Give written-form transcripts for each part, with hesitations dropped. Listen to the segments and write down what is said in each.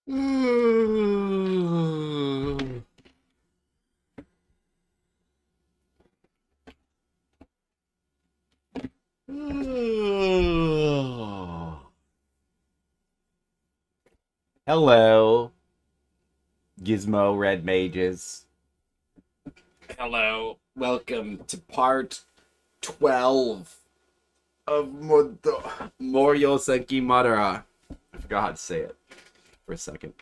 Hello, Gizmo Red Mages. Hello. Welcome to part 12 of Mouryou Senki Madara. I forgot how to say it for a second.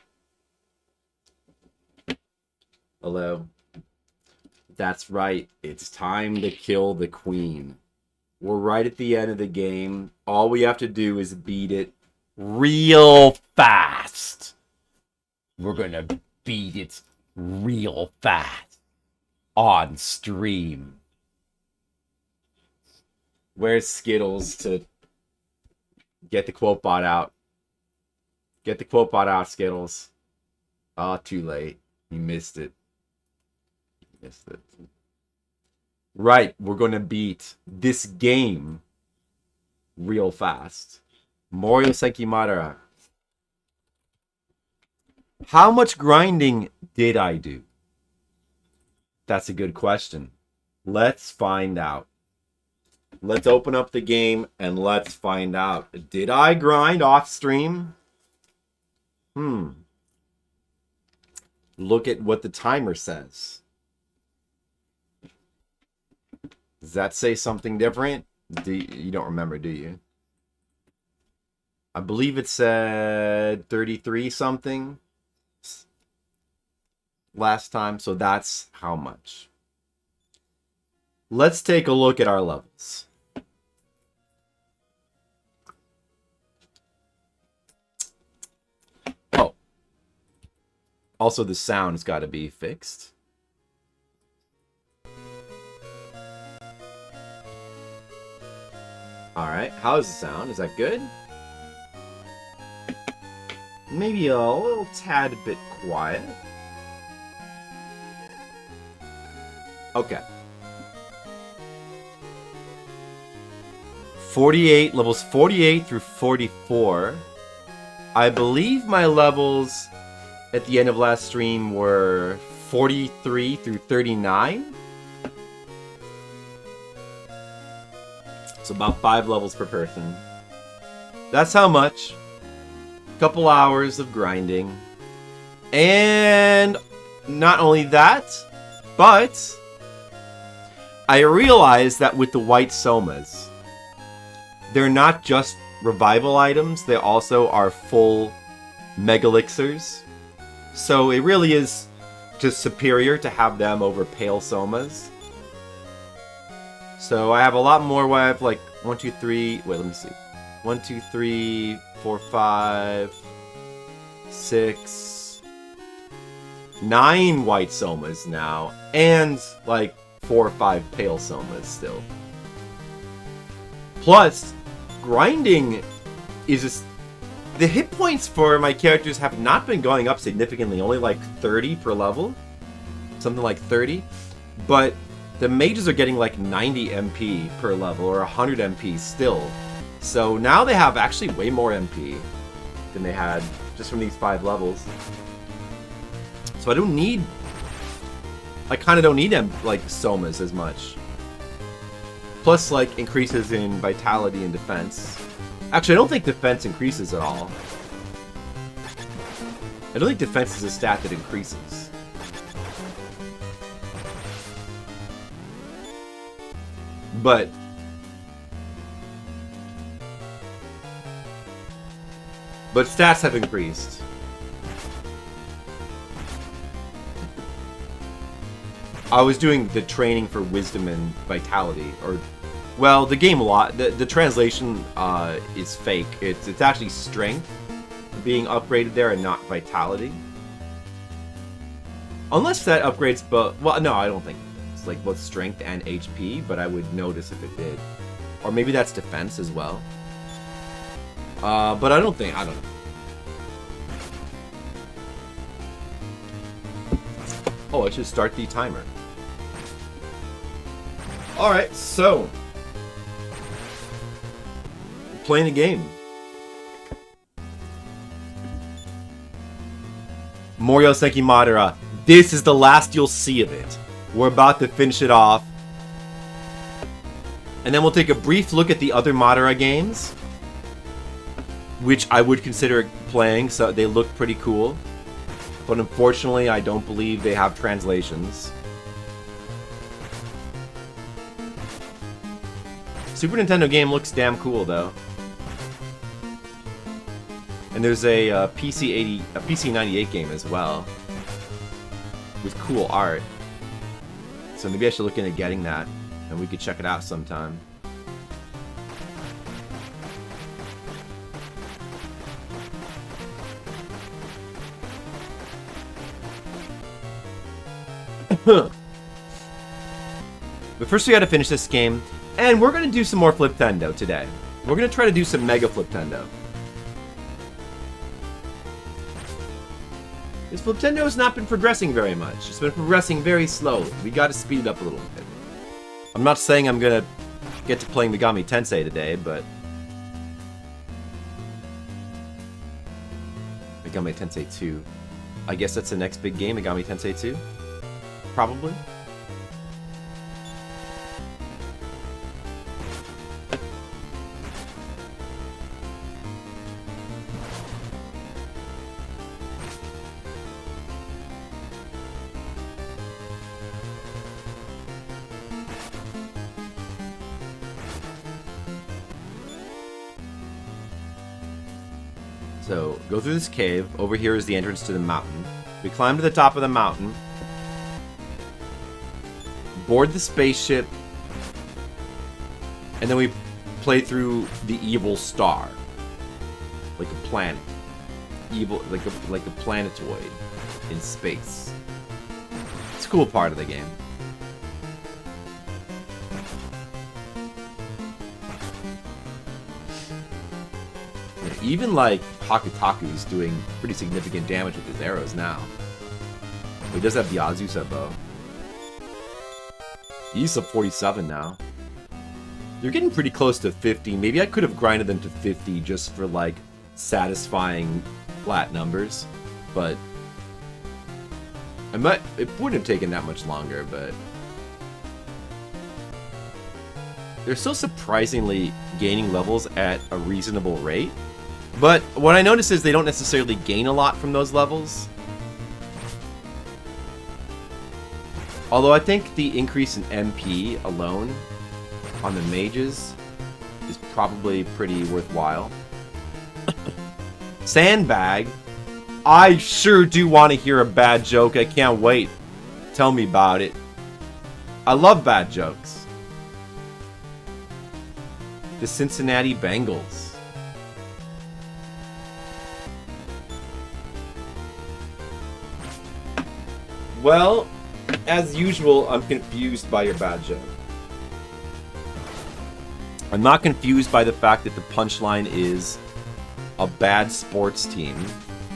Hello. That's right. It's time to kill the queen. We're right at the end of the game. All we have to do is beat it real fast. We're gonna beat it real fast on stream. Where's Skittles to get the quote bot out? Get the quote bot out, Skittles. Ah, too late. You missed it. Right, we're gonna beat this game real fast. Mouryou Senki Madara. How much grinding did I do? That's a good question. Let's find out. Let's open up the game and let's find out. Did I grind off stream? Look at what the timer says. Does that say something different? You don't remember, do you? I believe it said 33 something last time, so that's how much. Let's take a look at our levels. Oh. Also, the sound's got to be fixed. Alright, how's the sound? Is that good? Maybe a little tad bit quiet. Okay. 48, levels 48 through 44. I believe my levels at the end of last stream were 43 through 39. So about 5 levels per person. That's how much. Couple hours of grinding. And not only that, but I realized that with the white somas, they're not just revival items, they also are full mega elixirs. So it really is just superior to have them over pale somas. So I have a lot more where I have like 1, 2, 3, wait, let me see. 1, 2, 3, 4, 5, 6, 9 white somas now, and like 4 or 5 pale somas still. Plus, grinding is just... The hit points for my characters have not been going up significantly, only like 30 per level. Something like 30. But the mages are getting like 90 MP per level, or 100 MP still. So now they have actually way more MP than they had just from these 5 levels. So I don't need... I kind of don't need them, like, somas as much. Plus, like, increases in vitality and defense. Actually, I don't think defense increases at all. I don't think defense is a stat that increases. But stats have increased. I was doing the training for wisdom and vitality, or, well, the game a lot. The translation is fake. It's actually strength being upgraded there and not vitality. Unless that upgrades both. Well, no, I don't think it's like both strength and HP, but I would notice if it did. Or maybe that's defense as well. But I don't know. Oh, I should start the timer. Alright, so playing a game. Mouryou Senki Madara. This is the last you'll see of it. We're about to finish it off. And then we'll take a brief look at the other Madara games, which I would consider playing, so they look pretty cool. But unfortunately, I don't believe they have translations. Super Nintendo game looks damn cool, though. And there's a PC 98 game as well, with cool art. So maybe I should look into getting that, and we could check it out sometime. But first we gotta finish this game, and we're gonna do some more Fliptendo today. We're gonna try to do some Mega Fliptendo. This Fliptendo has not been progressing very much. It's been progressing very slowly. We gotta speed it up a little bit. I'm not saying I'm gonna get to playing Megami Tensei today, but... Megami Tensei 2. I guess that's the next big game, Megami Tensei 2? Probably. So, go through this cave. Over here is the entrance to the mountain. We climb to the top of the mountain. Board the spaceship. And then we play through the evil star. Like a planet. Evil, like a planetoid in space. It's a cool part of the game. Even like Hakutaku's doing pretty significant damage with his arrows now. He does have the Azusa bow. He's up 47 now. You're getting pretty close to 50. Maybe I could have grinded them to 50 just for like satisfying flat numbers, but it wouldn't have taken that much longer, but they're still surprisingly gaining levels at a reasonable rate. But what I notice is they don't necessarily gain a lot from those levels. Although I think the increase in MP alone on the mages is probably pretty worthwhile. Sandbag? I sure do want to hear a bad joke. I can't wait. Tell me about it. I love bad jokes. The Cincinnati Bengals. Well, as usual, I'm confused by your bad joke. I'm not confused by the fact that the punchline is a bad sports team,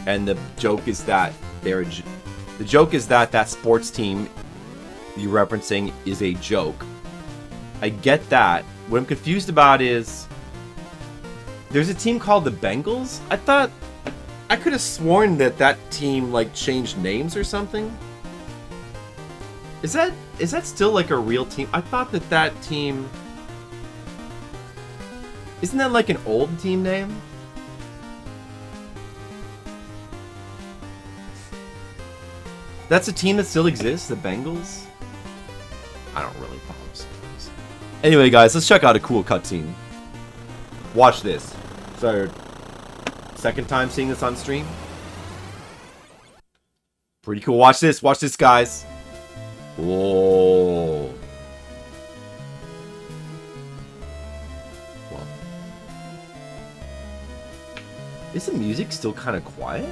and the joke is that that sports team you're referencing is a joke. I get that. What I'm confused about is there's a team called the Bengals. I could have sworn that team like changed names or something. Is that still like a real team? I thought that team... Isn't that like an old team name? That's a team that still exists, the Bengals? I don't really follow sports. Anyway, guys, let's check out a cool cutscene. Watch this. It's our second time seeing this on stream. Pretty cool. Watch this. Watch this, guys. Whoa. Well, is the music still kind of quiet?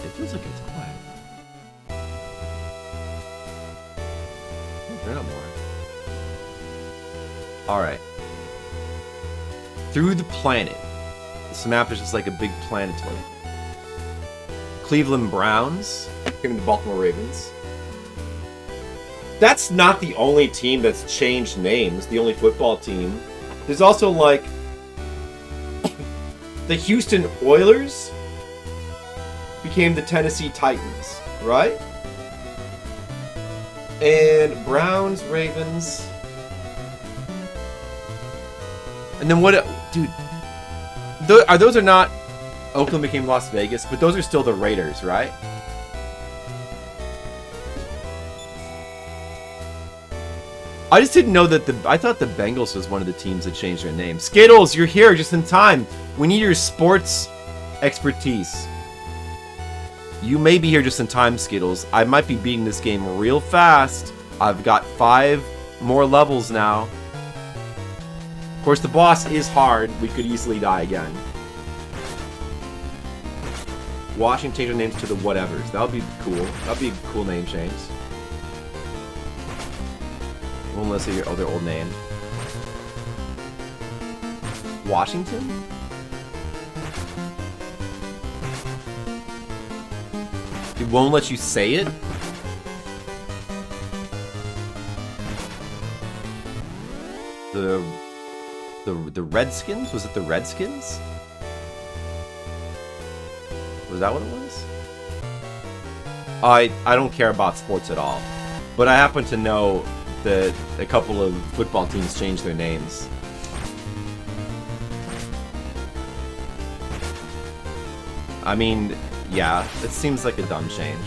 It feels like it's quiet. Turn up more. Alright. Through the planet. This map is just like a big planetoid. Cleveland Browns. The Baltimore Ravens. That's not the only team that's changed names, the only football team. There's also like the Houston Oilers became the Tennessee Titans, right? And Browns, Ravens. And then what? Dude, those are not. Oakland became Las Vegas, but those are still the Raiders, right? I just didn't know that I thought the Bengals was one of the teams that changed their name. Skittles, you're here just in time. We need your sports expertise. You may be here just in time, Skittles. I might be beating this game real fast. I've got 5 more levels now. Of course, the boss is hard. We could easily die again. Washington change their names to the whatevers. That would be cool. That would be a cool name change. Well, unless your other old name. Washington? It won't let you say it? The Redskins? Was it the Redskins? Was that what it was? I don't care about sports at all. But I happen to know that a couple of football teams changed their names. I mean, yeah, it seems like a dumb change.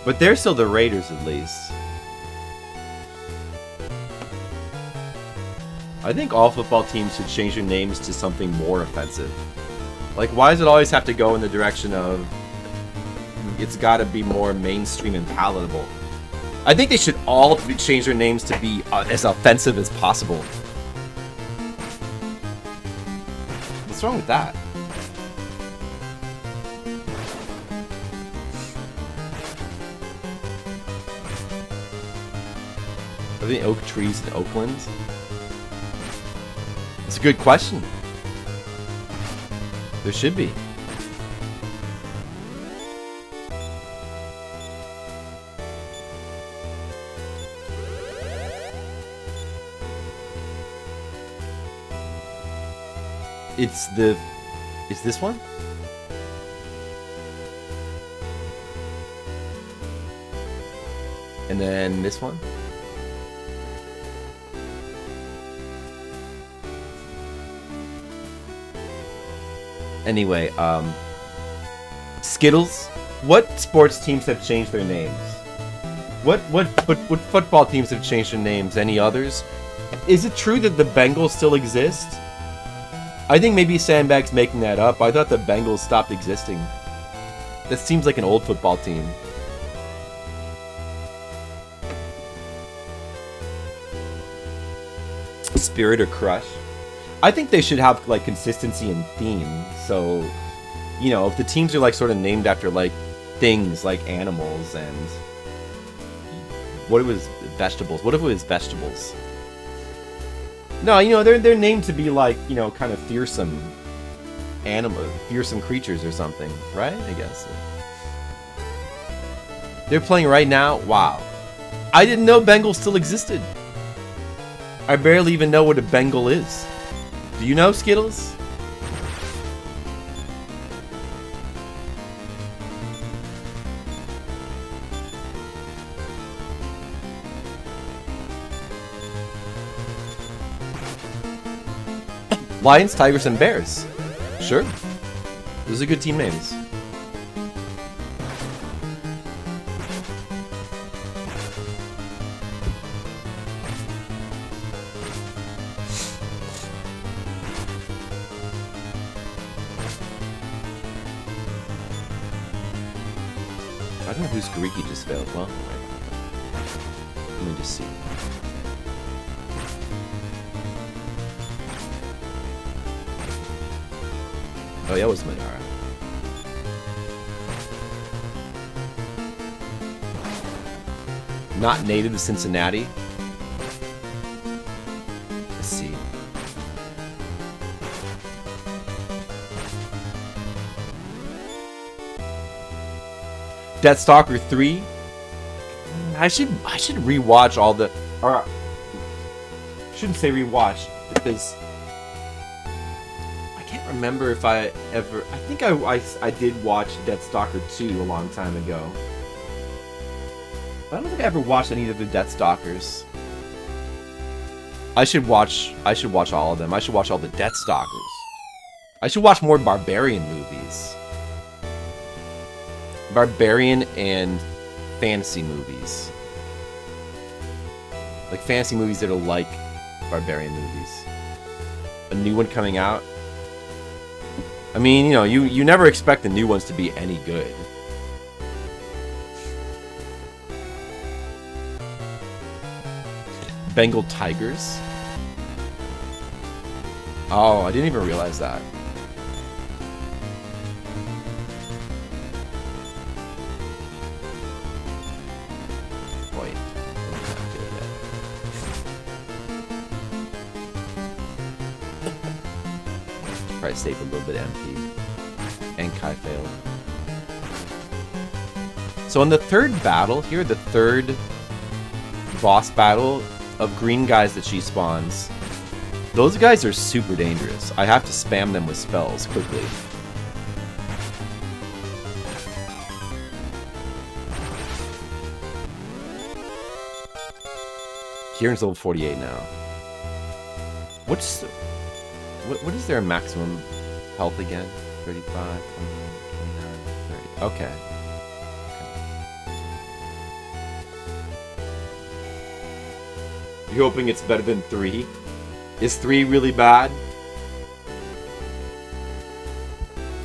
But they're still the Raiders, at least. I think all football teams should change their names to something more offensive. Like, why does it always have to go in the direction of... It's gotta be more mainstream and palatable. I think they should all change their names to be as offensive as possible. What's wrong with that? Are there oak trees in Oakland? It's a good question. There should be. It's the... Is this one? And then this one? Anyway, Skittles, what sports teams have changed their names? What football teams have changed their names? Any others? Is it true that the Bengals still exist? I think maybe Sandbag's making that up. I thought the Bengals stopped existing. That seems like an old football team. Spirit or Crush? I think they should have, like, consistency in theme. So, you know, if the teams are, like, sort of named after, like, things like animals and... What if it was vegetables? What if it was vegetables? No, you know, they're named to be, like, you know, kind of fearsome fearsome creatures or something, right? I guess. They're playing right now? Wow. I didn't know Bengals still existed. I barely even know what a Bengal is. Do you know, Skittles? Lions, Tigers, and Bears. Sure. Those are good team names. I don't know whose Greek he just failed. Well, let me just see. Oh yeah, it was Madara. Not native to Cincinnati. Let's see. Deathstalker 3. I should rewatch all the... Or, shouldn't say rewatch, because... I can't remember if I ever... I think I did watch Deathstalker 2 a long time ago. But I don't think I ever watched any of the Deathstalkers. I should watch all of them. I should watch all the Deathstalkers. I should watch more Barbarian movies. Barbarian and fantasy movies. Like fantasy movies that are like Barbarian movies. A new one coming out. I mean, you know, you never expect the new ones to be any good. Bengal Tigers. Oh, I didn't even realize that. Wait. Try to save a little bit MP. And Kai failed. So in the third battle, here, the third boss battle of green guys that she spawns, those guys are super dangerous. I have to spam them with spells quickly. Kieran's level 48 now. What is their maximum health again? 35, 29, 30. Okay. You're hoping it's better than 3? Is 3 really bad?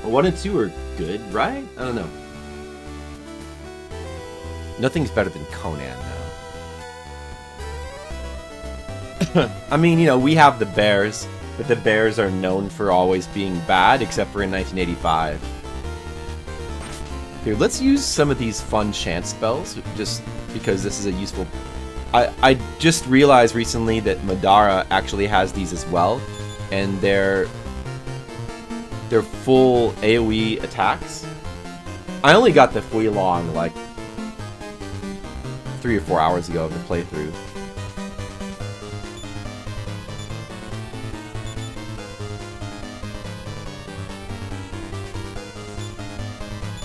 Well, 1 and 2 are good, right? I don't know. Nothing's better than Conan, though. I mean, you know, we have the bears, but the bears are known for always being bad, except for in 1985. Here, let's use some of these fun chance spells, just because this is a useful... I just realized recently that Madara actually has these as well, and they're full AoE attacks. I only got the Huilong like 3 or 4 hours ago of the playthrough.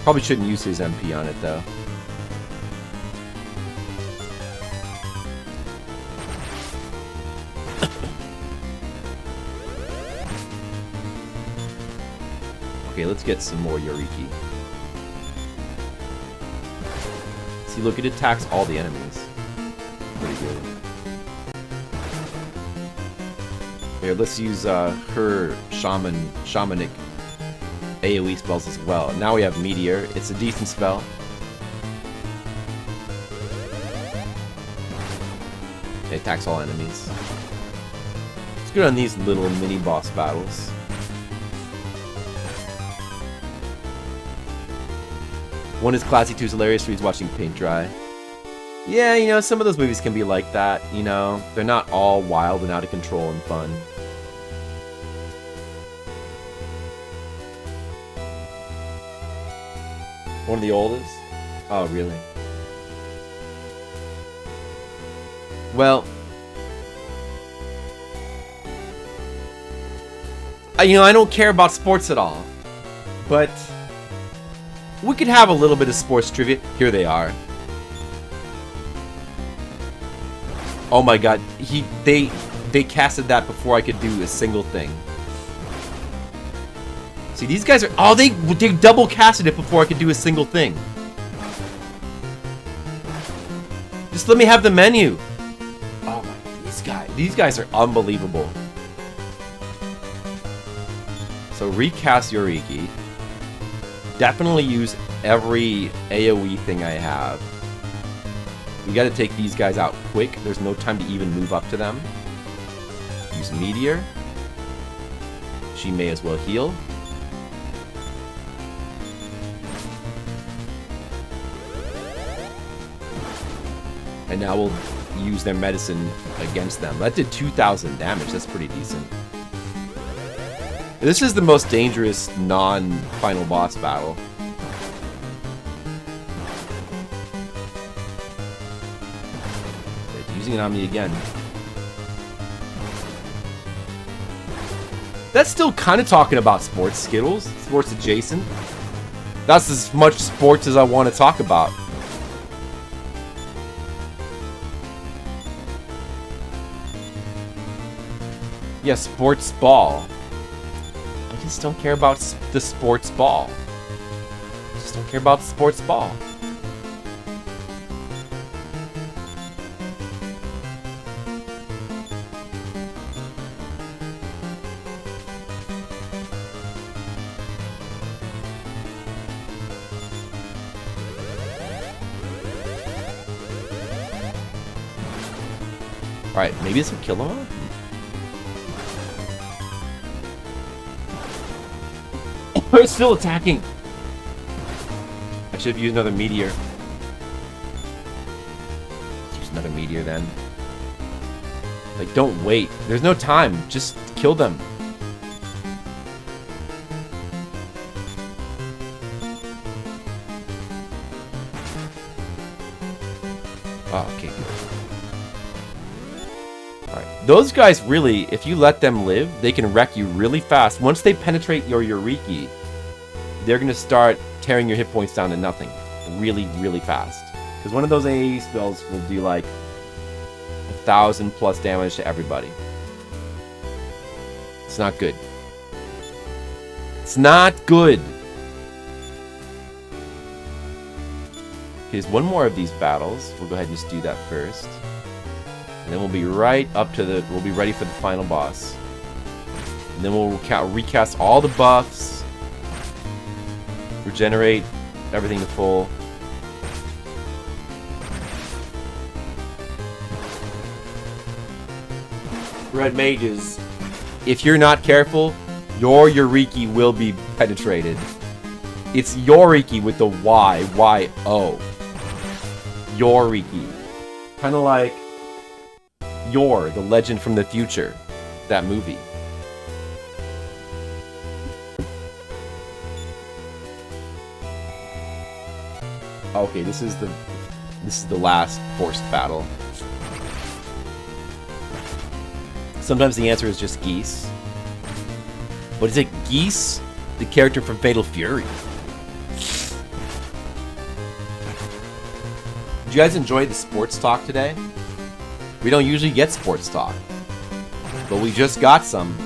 Probably shouldn't use his MP on it though. Okay, let's get some more Yoriki. See, look, it attacks all the enemies. Pretty good. Here, let's use her shamanic AoE spells as well. Now we have Meteor. It's a decent spell. It attacks all enemies. It's good on these little mini boss battles. One is classy, 2 is hilarious, 3 is watching paint dry. Yeah, you know, some of those movies can be like that, you know. They're not all wild and out of control and fun. One of the oldest? Oh, really? Well... you know, I don't care about sports at all. But... we could have a little bit of sports trivia. Here they are. Oh my god, they casted that before I could do a single thing. See, these guys are... oh, they double casted it before I could do a single thing. Just let me have the menu. Oh my, these guys are unbelievable. So recast Yoriki. Definitely use every AoE thing I have. We gotta take these guys out quick. There's no time to even move up to them. Use Meteor. She may as well heal. And now we'll use their medicine against them. That did 2,000 damage. That's pretty decent. This is the most dangerous non-final boss battle. Using it on me again. That's still kind of talking about sports, Skittles. Sports adjacent. That's as much sports as I want to talk about. Yeah, sports ball. I just don't care about the sports ball. I just don't care about the sports ball. Alright, maybe this will kill him? It's still attacking! I should have used another meteor. Let's use another meteor then. Like, don't wait. There's no time. Just kill them. Oh, okay, good. Those guys really, if you let them live, they can wreck you really fast. Once they penetrate your Yuriki, they're going to start tearing your hit points down to nothing. Really, really fast. Because one of those AAE spells will do like 1,000 plus damage to everybody. It's not good. It's not good. Okay, there's one more of these battles. We'll go ahead and just do that first. And then we'll be right up to the... We'll be ready for the final boss. And then we'll recast all the buffs. Regenerate everything to full. Red mages. If you're not careful, your Yuriki will be penetrated. It's Yoriki with the Y. Y-O. Yoriki. Kind of like... Yor, the Legend from the Future, that movie. Okay, this is the last forced battle. Sometimes the answer is just Geese. But is it Geese, the character from Fatal Fury? Did you guys enjoy the sports talk today? We don't usually get sports talk, but we just got some.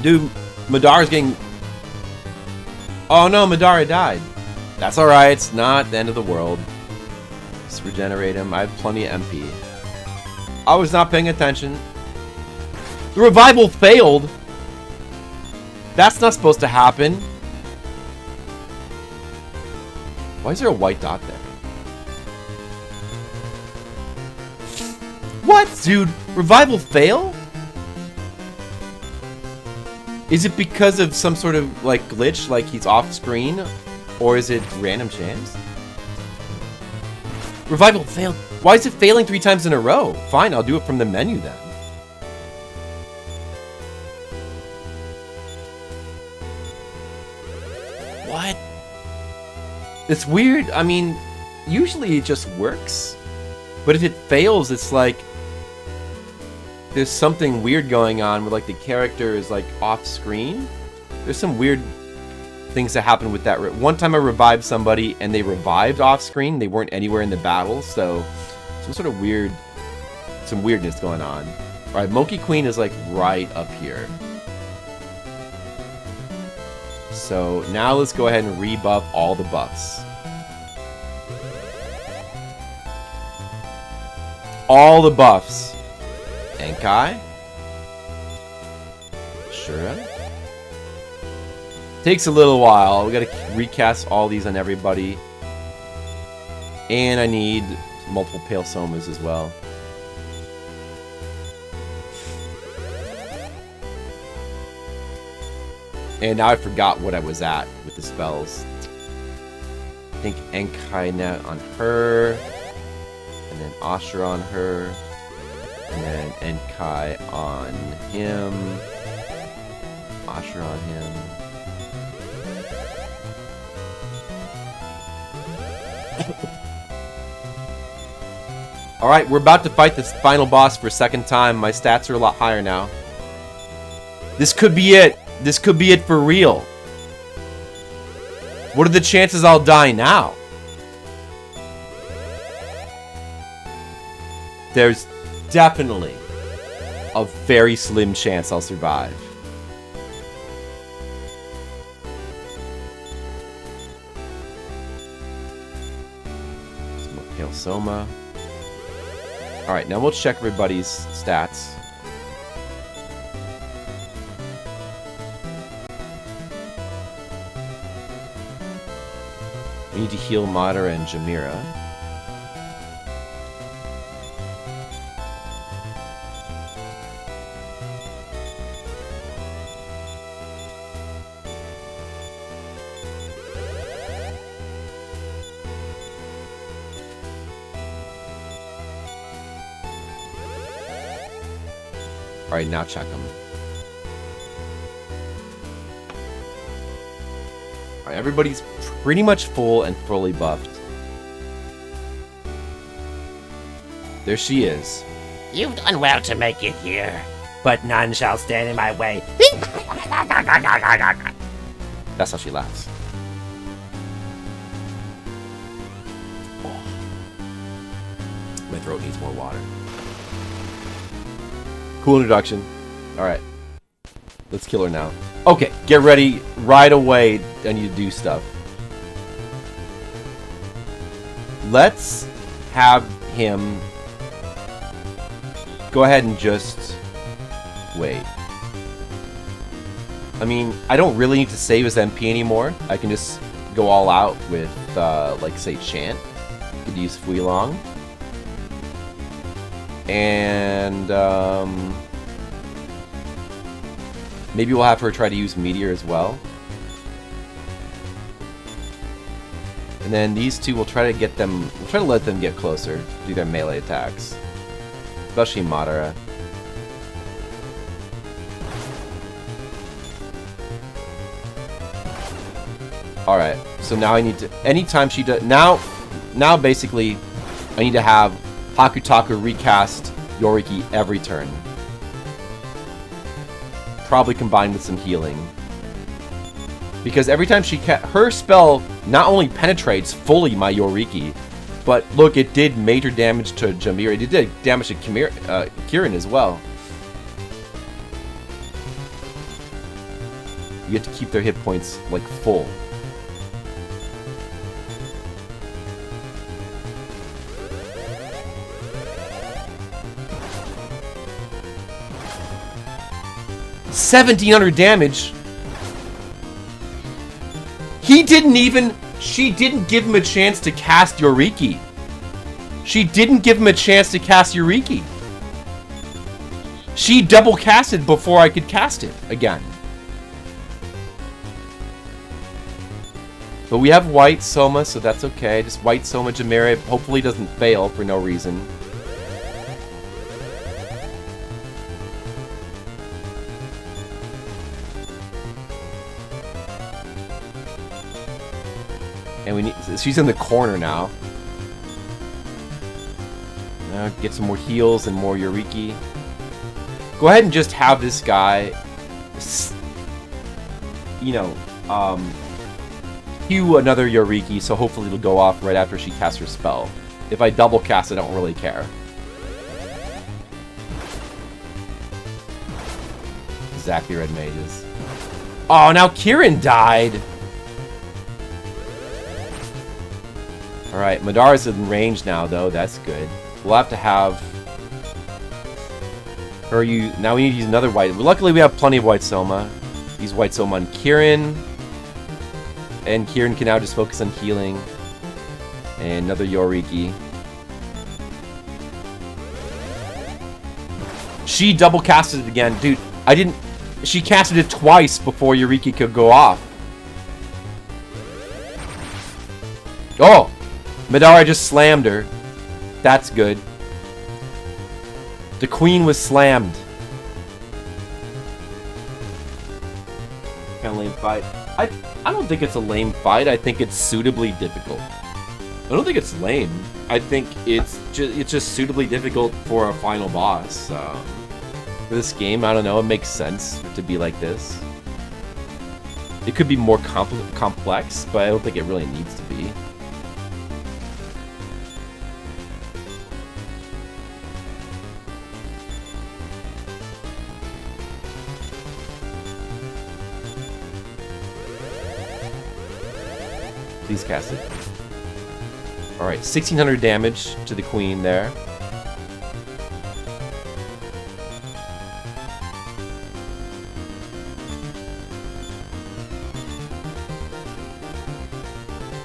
Dude, Madara's getting... Oh no, Madara died. That's alright, it's not the end of the world. Just regenerate him. I have plenty of MP. I was not paying attention. The revival failed! That's not supposed to happen. Why is there a white dot there? What, dude? Revival fail? Is it because of some sort of, like, glitch, like he's off screen? Or is it random chance? Revival failed. Why is it failing 3 times in a row? Fine, I'll do it from the menu then. What? It's weird. I mean, usually it just works. But if it fails, it's like... There's something weird going on where, like, the character is, like, off screen. There's some weird things that happen with that. One time I revived somebody and they revived off screen. They weren't anywhere in the battle, so... Some sort of weird... Some weirdness going on. Alright, Monkey Queen is, like, right up here. So now let's go ahead and rebuff all the buffs. All the buffs. Enkai. Shura. Takes a little while. We gotta recast all these on everybody. And I need multiple Pale Somas as well. And now I forgot what I was at with the spells. I think Enkai Net on her. And then Ashura on her. And then Enkai on him. Ashura on him. Alright, we're about to fight this final boss for a second time. My stats are a lot higher now. This could be it. This could be it for real. What are the chances I'll die now? There's definitely a very slim chance I'll survive. Hail Soma. Alright, now we'll check everybody's stats. We need to heal Madara and Jamira. Alright, now check them. Alright, everybody's pretty much full and fully buffed. There she is. You've done well to make it here, but none shall stand in my way. That's how she laughs. Oh. My throat needs more water. Cool introduction. Alright. Let's kill her now. Okay, get ready right away. I need to do stuff. Let's have him go ahead and just wait. I mean, I don't really need to save his MP anymore. I can just go all out with, like, say, Chant. Could use Fuilong. And, maybe we'll have her try to use Meteor as well. And then these two, we'll try to get them, we'll try to let them get closer, do their melee attacks. Especially Madara. Alright, so now I need to, anytime she does, now basically, I need to have Hakutaku recast Yoriki every turn. Probably combined with some healing. Because every time she her spell not only penetrates fully my Yoriki, but look, it did major damage to Jamira. It did damage to Kirin as well. You have to keep their hit points, like, full. $1,700 damage. He didn't even... She didn't give him a chance to cast Yoriki. She didn't give him a chance to cast Yoriki. She double casted before I could cast it again. But we have White Soma, so that's okay. Just White Soma Jamira hopefully doesn't fail for no reason. And we need, she's in the corner now. Now get some more heals and more Yoriki. Go ahead and just have this guy, you know, cue another Yoriki, so hopefully it'll go off right after she casts her spell. If I double cast, I don't really care. Exactly, Red Mages. Oh, now Kirin died! Alright, Madara's in range now, though. That's good. We'll have to have her use... Now we need to use another White... Luckily, we have plenty of White Soma. Use White Soma on Kirin. And Kirin can now just focus on healing. And another Yoriki. She double casted it again. Dude, I didn't... She casted it twice before Yoriki could go off. Oh! Madara just slammed her. That's good. The queen was slammed. Kind of lame fight. I don't think it's a lame fight. I think it's suitably difficult. don't think it's lame. I think it's just suitably difficult for a final boss. For this game, I don't know, it makes sense to be like this. It could be more complex, but I don't think it really needs to be. Please cast it. Alright, 1600 damage to the queen there.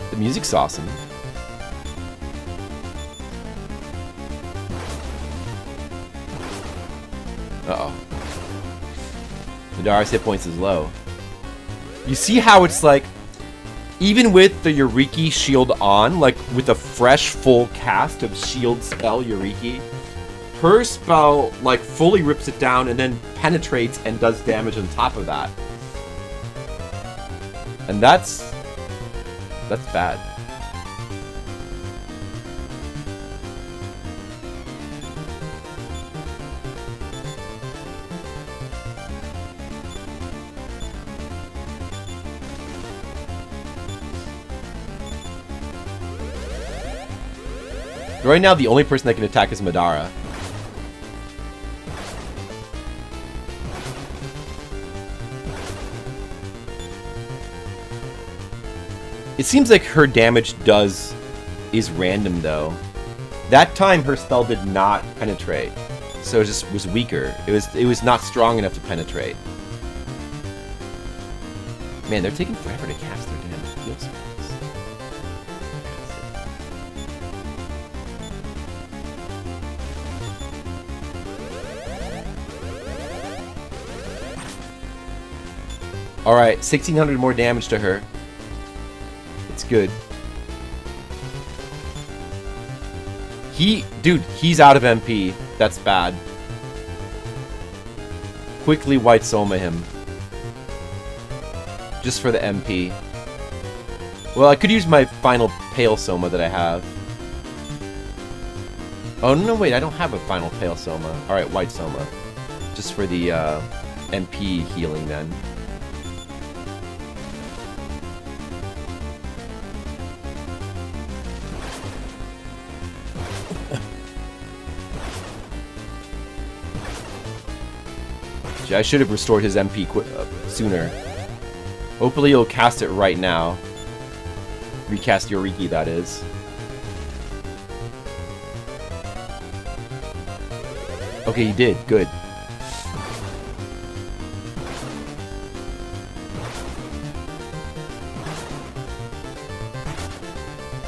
The music's awesome. Uh-oh. Madara's hit points is low. You see how it's like, even with the Yoriki shield on, like with a fresh full cast of shield spell Yoriki, her spell like fully rips it down and then penetrates and does damage on top of that. And that's bad. Right now, the only person that can attack is Madara. It seems like her damage is random though. That time her spell did not penetrate, so it just was weaker. It was not strong enough to penetrate. Man, they're taking forever to cast their damn heal spells. Alright, 1600 more damage to her. It's good. Dude, he's out of MP. That's bad. Quickly White Soma him. Just for the MP. Well, I could use my final Pale Soma that I have. Oh, no, wait, I don't have a final Pale Soma. Alright, White Soma. Just for the MP healing then. I should have restored his MP sooner. Hopefully he'll cast it right now. Recast Yoriki, that is. Okay, he did. Good.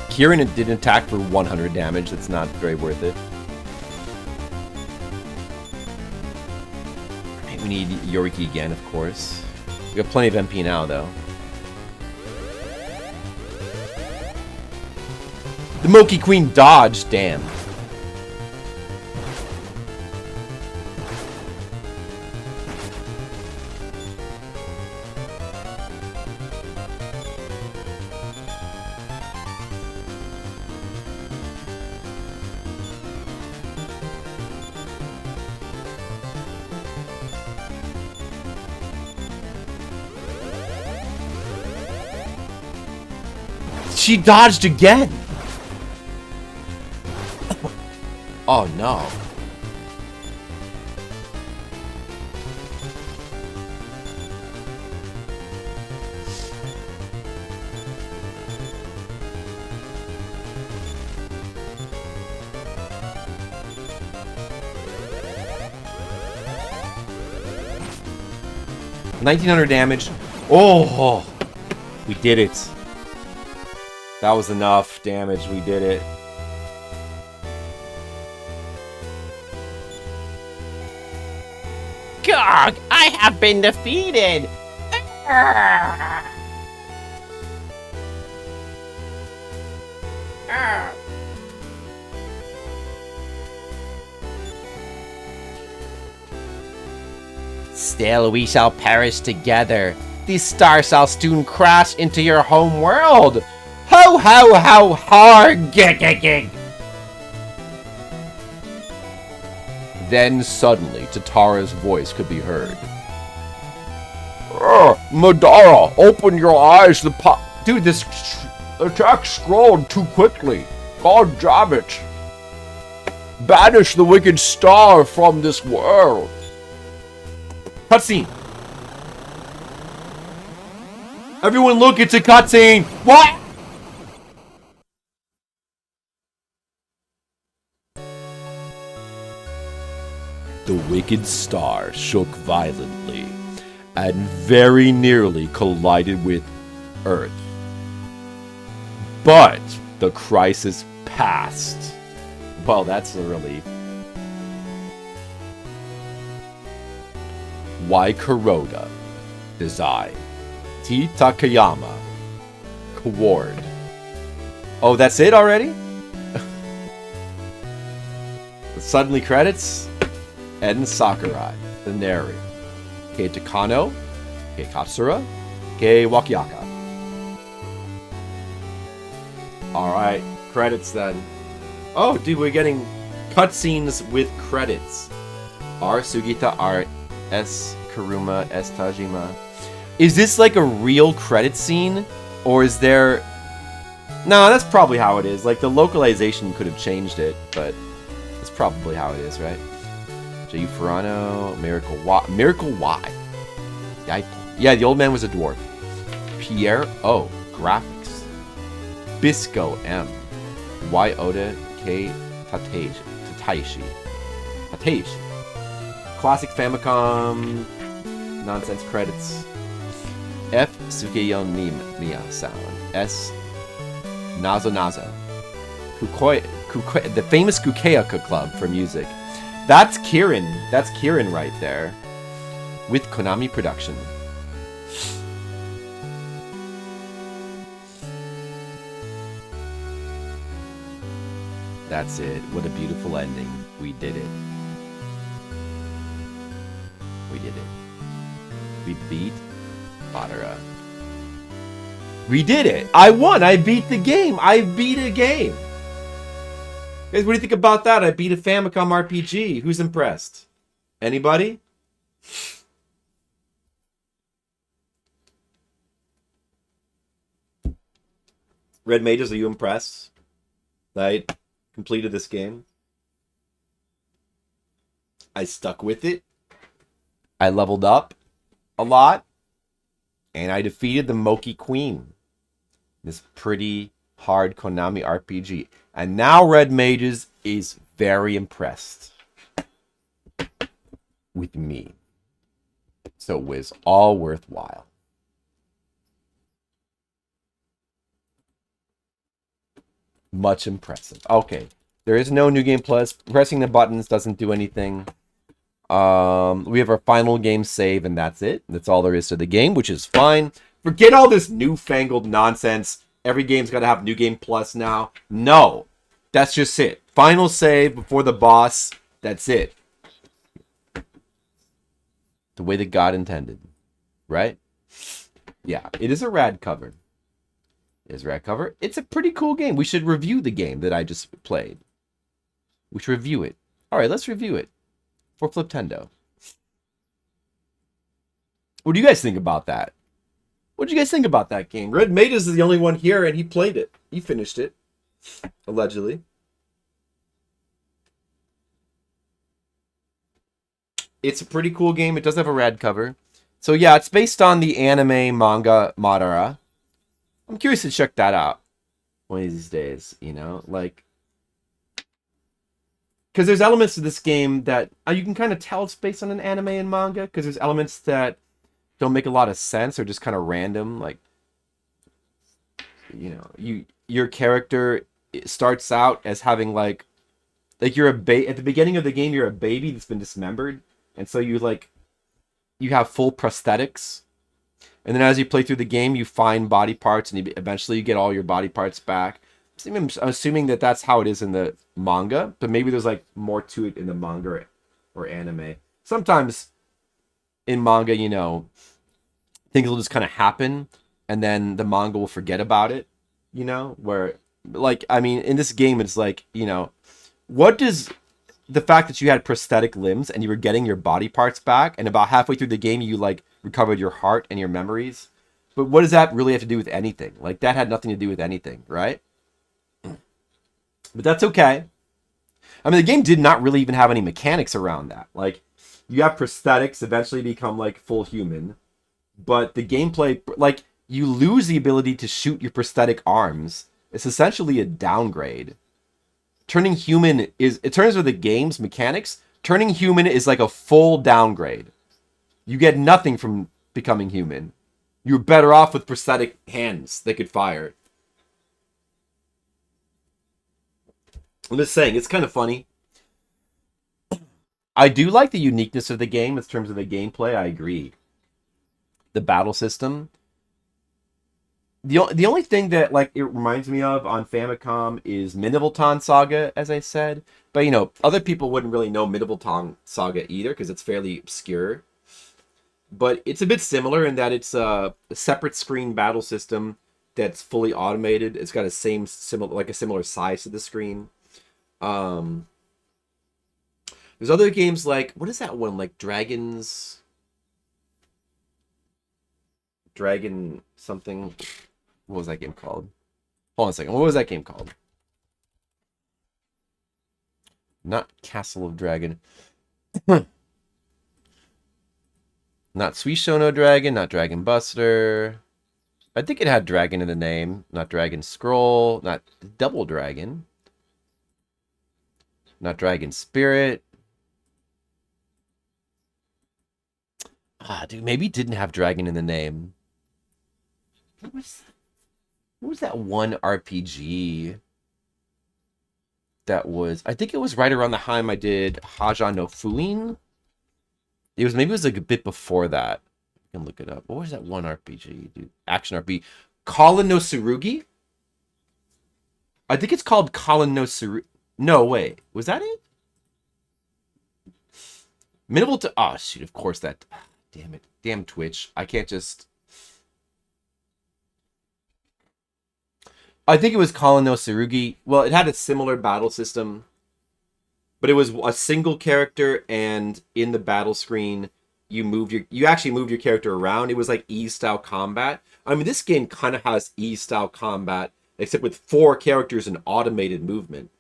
Kieran did an attack for 100 damage. That's not very worth it. We need Yoriki again, of course. We got plenty of MP now, though. The Moki Queen dodged, damn. She dodged again! Oh no. $1,900 damage. Oh! We did it. That was enough damage. We did it. Gog! I have been defeated! Still we shall perish together. These stars shall soon crash into your home world. Ho ho ho hard gig. Then suddenly Tatara's voice could be heard. Madara, open your eyes. Dude, this attack scrolled too quickly. God damn it. Banish the wicked star from this world. Cutscene. Everyone look, it's a cutscene. What? The wicked star shook violently and very nearly collided with Earth. But the crisis passed. Well, that's a relief. Y. Kuroda. Design. T. Takayama. Award. Oh, that's it already? Suddenly credits. Eden Sakurai, the narrator. Kei Takano. Kei Katsura. Kei Wakiaka. Alright, credits then. Oh, dude, we're getting cutscenes with credits. R. Sugita, R. S. Kuruma, S. Tajima. Is this like a real credit scene? Or is there... No, that's probably how it is. Like, the localization could have changed it, but it's probably how it is, right? J.U. Furano, Miracle Y. Miracle Y. Yeah, the old man was a dwarf. Pierre O. Graphics. Bisco M. Y. Oda K. Tataishi. Classic Famicom. Nonsense credits. F. Sukeyo Miya sound. S. Nazo. The famous Kukeaka Club for music. That's Kirin. That's Kirin right there. With Konami Production. That's it. What a beautiful ending. We did it. We did it. We beat Madara. We did it! I won! I beat the game! I beat a game! Guys, what do you think about that? I beat a Famicom RPG. Who's impressed? Anybody? Red Mages, are you impressed that I completed this game? I stuck with it. I leveled up a lot. And I defeated the Moki Queen. This pretty hard Konami RPG. And now Red Mages is very impressed with me. So it was all worthwhile. Much impressive. Okay. There is no New Game Plus. Pressing the buttons doesn't do anything. We have our final game save, and that's it. That's all there is to the game, which is fine. Forget all this newfangled nonsense. Every game's got to have New Game Plus now. No. That's just it. Final save before the boss. That's it. The way that God intended. Right? Yeah, it is a rad cover. It is a rad cover. It's a pretty cool game. We should review the game that I just played. We should review it. Alright, let's review it. For Fliptendo. What do you guys think about that? What do you guys think about that game? Red Mages is the only one here, and he played it. He finished it. Allegedly. It's a pretty cool game. It does have a rad cover. So yeah, it's based on the anime manga Madara. I'm curious to check that out one of these days, you know? Like, because there's elements to this game that you can kind of tell it's based on an anime and manga, because there's elements that don't make a lot of sense or just kind of random. Like, you know, your character starts out as having like you're at the beginning of the game, you're a baby that's been dismembered, and so you have full prosthetics, and then as you play through the game, you find body parts, and eventually you get all your body parts back. I'm assuming that that's how it is in the manga, but maybe there's like more to it in the manga or anime. Sometimes in manga, you know, things will just kind of happen, and then the manga will forget about it, you know, where, like, I mean, in this game, it's like, you know, what does the fact that you had prosthetic limbs and you were getting your body parts back, and about halfway through the game, you, like, recovered your heart and your memories? But what does that really have to do with anything? Like, that had nothing to do with anything, right? But that's okay. I mean, the game did not really even have any mechanics around that. Like, you have prosthetics eventually become, like, full human, but the gameplay, like, you lose the ability to shoot your prosthetic arms. It's essentially a downgrade. Turning human is, in terms of the game's mechanics, turning human is like a full downgrade. You get nothing from becoming human. You're better off with prosthetic hands that could fire. I'm just saying, it's kind of funny. I do like the uniqueness of the game in terms of the gameplay. I agree. The battle system. The only thing that, like, it reminds me of on Famicom is Minivelton Saga, as I said. But, you know, other people wouldn't really know Minivelton Saga either because it's fairly obscure. But it's a bit similar in that it's a separate screen battle system that's fully automated. It's got a similar size to the screen. There's other games like, what is that one? Like Dragon something. What was that game called? Hold on a second. What was that game called? Not Castle of Dragon. Not Suishono Dragon, not Dragon Buster. I think it had dragon in the name. Not Dragon Scroll, not Double Dragon. Not Dragon Spirit. Ah, dude, maybe it didn't have dragon in the name. What was that one RPG that was... I think it was right around the time I did Haja no Fuin. Maybe it was like a bit before that. I can look it up. What was that one RPG, dude? Action RPG. Kallen no Tsurugi? I think it's called Kallen no Tsurugi. No, wait. Was that it? Minimal to... Oh, shoot. Of course that... Damn it. Damn Twitch. I can't just... I think it was Kallen no Tsurugi. Well, it had a similar battle system. But it was a single character, and in the battle screen, you actually moved your character around. It was like E-style combat. I mean, this game kind of has E-style combat, except with 4 characters and automated movement.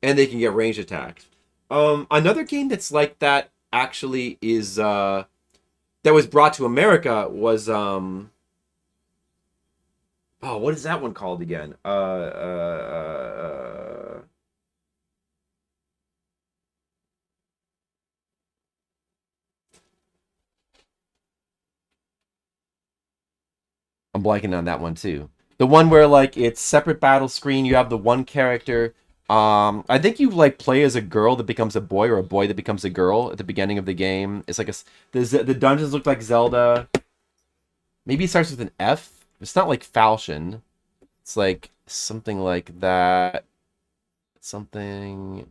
And they can get range attacks. Another game that's like that actually is that was brought to America was oh, what is that one called again? I'm blanking on that one too. The one where, like, it's separate battle screen. You have the one character. I think you, like, play as a girl that becomes a boy, or a boy that becomes a girl at the beginning of the game. It's like the dungeons look like Zelda. Maybe it starts with an F. It's not like Falchion. It's like something like that. Something.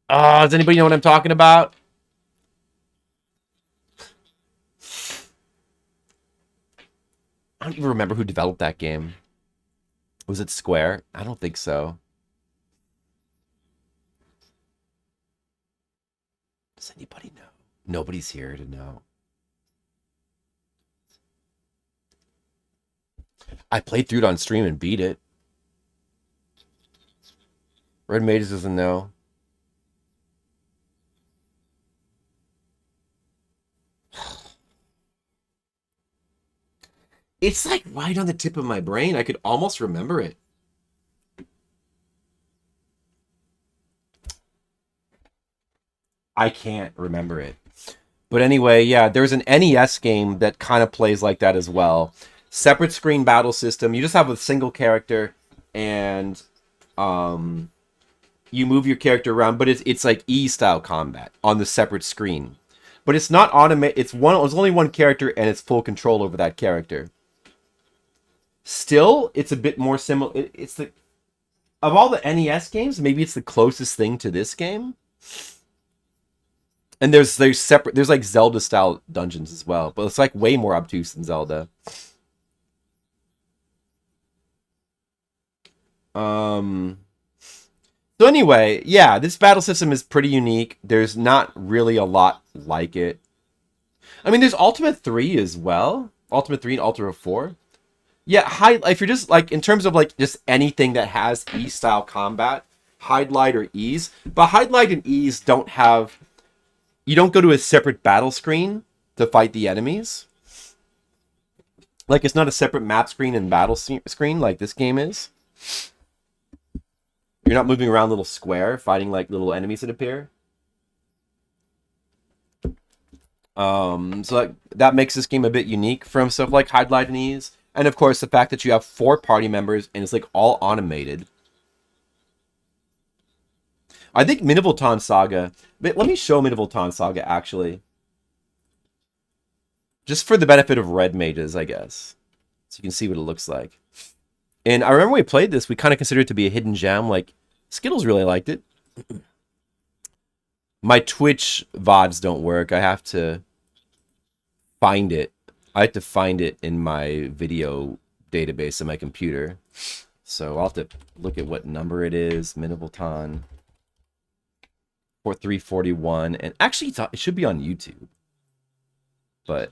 Does anybody know what I'm talking about? I don't even remember who developed that game. Was it Square? I don't think so. Does anybody know? Nobody's here to know. I played through it on stream and beat it. Red Mages doesn't know. It's like right on the tip of my brain. I could almost remember it. I can't remember it. But anyway, yeah, there's an NES game that kind of plays like that as well. Separate screen battle system. You just have a single character, and you move your character around, but it's like E-style combat on the separate screen. But it's not automated. It's only one character, and it's full control over that character. Still, it's a bit more similar. It's the of all the NES games, maybe it's the closest thing to this game. And there's separate. There's like Zelda style dungeons as well, but it's like way more obtuse than Zelda. So anyway, yeah, this battle system is pretty unique. There's not really a lot like it. I mean, there's Ultimate 3 as well. Ultimate 3 and Ultimate 4. Yeah, if you're just, like, in terms of, like, just anything that has E-style combat, Hide, Light, or Ease. But Hide, Light, and Ease don't have... You don't go to a separate battle screen to fight the enemies. Like, it's not a separate map screen and battle screen like this game is. You're not moving around little square, fighting, like, little enemies that appear. So that makes this game a bit unique from stuff like Hide, Light, and Ease. And, of course, the fact that you have 4 party members and it's, like, all automated. I think Minivoltan Saga... Let me show Minivoltan Saga, actually. Just for the benefit of red mages, I guess. So you can see what it looks like. And I remember when we played this, we kind of considered it to be a hidden gem. Like, Skittles really liked it. My Twitch VODs don't work. I have to find it. I have to find it in my video database on my computer. So I'll have to look at what number it is. Minivoltan. 341. And actually, it should be on YouTube. But...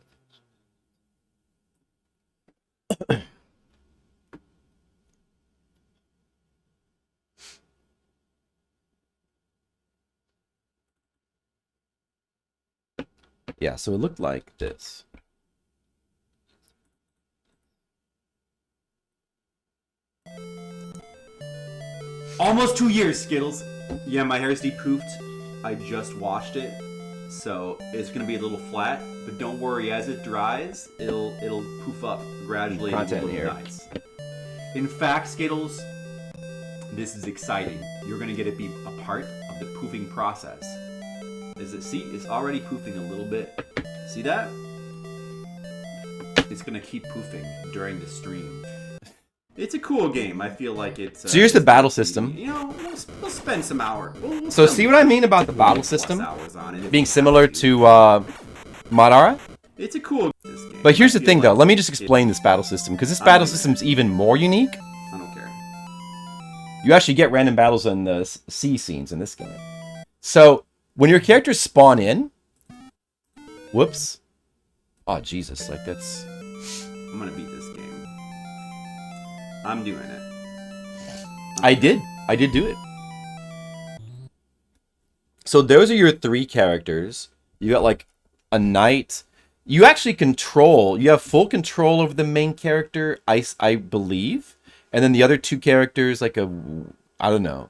yeah, so it looked like this. Almost 2 years, Skittles. Yeah, my hair's de-poofed. I just washed it, so it's gonna be a little flat. But don't worry, as it dries, it'll poof up gradually. Content here. Nice. In fact, Skittles, this is exciting. You're gonna get to be a part of the poofing process. See, it's already poofing a little bit. See that? It's gonna keep poofing during the stream. It's a cool game. I feel like it's... so here's the battle system. You know, we'll spend some hours. So see what I mean about the battle system being similar to Madara? It's a cool game. But here's the thing, though. Let me just explain this battle system, because this battle system's even more unique. I don't care. You actually get random battles in the sea scenes in this game. So, when your characters spawn in... Whoops. Oh, Jesus. Like, that's... I'm gonna beat this game. I'm doing it. I did do it. So those are your 3 characters. You got like a knight. You actually you have full control over the main character, I believe. And then the other 2 characters, like I don't know.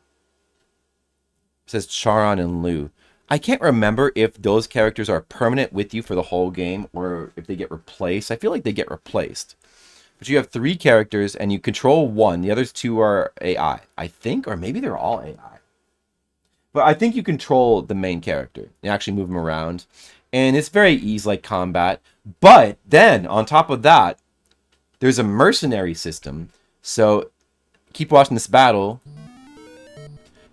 It says Charon and Lu. I can't remember if those characters are permanent with you for the whole game or if they get replaced. I feel like they get replaced. But you have 3 characters, and you control 1. The others 2 are AI, I think, or maybe they're all AI. But I think you control the main character. You actually move him around. And it's very ease-like combat. But then, on top of that, there's a mercenary system. So, keep watching this battle.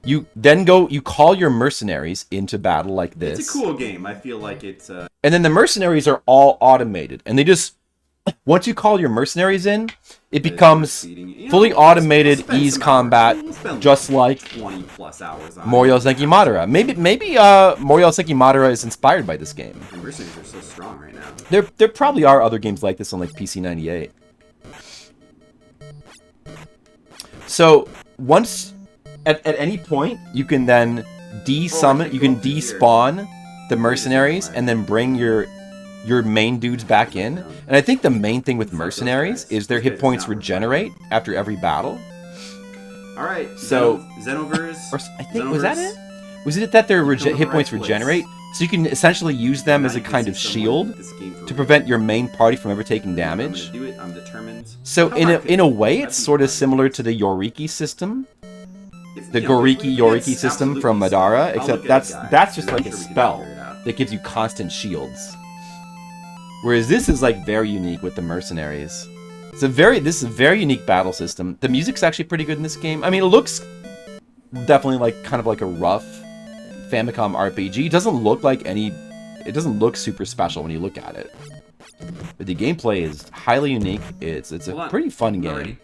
You then you call your mercenaries into battle like this. It's a cool game. I feel like it's... And then the mercenaries are all automated. And they just... Once you call your mercenaries in, it becomes fully automated ease combat, just like 20 plus hours on Mouryou Senki Madara. Maybe Mouryou Senki Madara is inspired by this game. The mercenaries are so strong right now. There probably are other games like this on like PC 98. So once at any point you can then despawn the mercenaries and then bring your main dudes back in. And I think the main thing with mercenaries is their hit points regenerate after every battle. Alright, so Xenoverse... I think, was that it? Was it that their hit points regenerate? So you can essentially use them as a kind of shield to prevent your main party from ever taking damage. I'm determined. So in a way, it's sort of similar to the Yoriki system. The Yoriki system from Madara, except that's just like a spell that gives you constant shields. Whereas this is like very unique with the mercenaries. This is a very unique battle system. The music's actually pretty good in this game. I mean, it looks definitely like kind of like a rough Famicom RPG. It doesn't look super special when you look at it. But the gameplay is highly unique. It's a pretty fun game.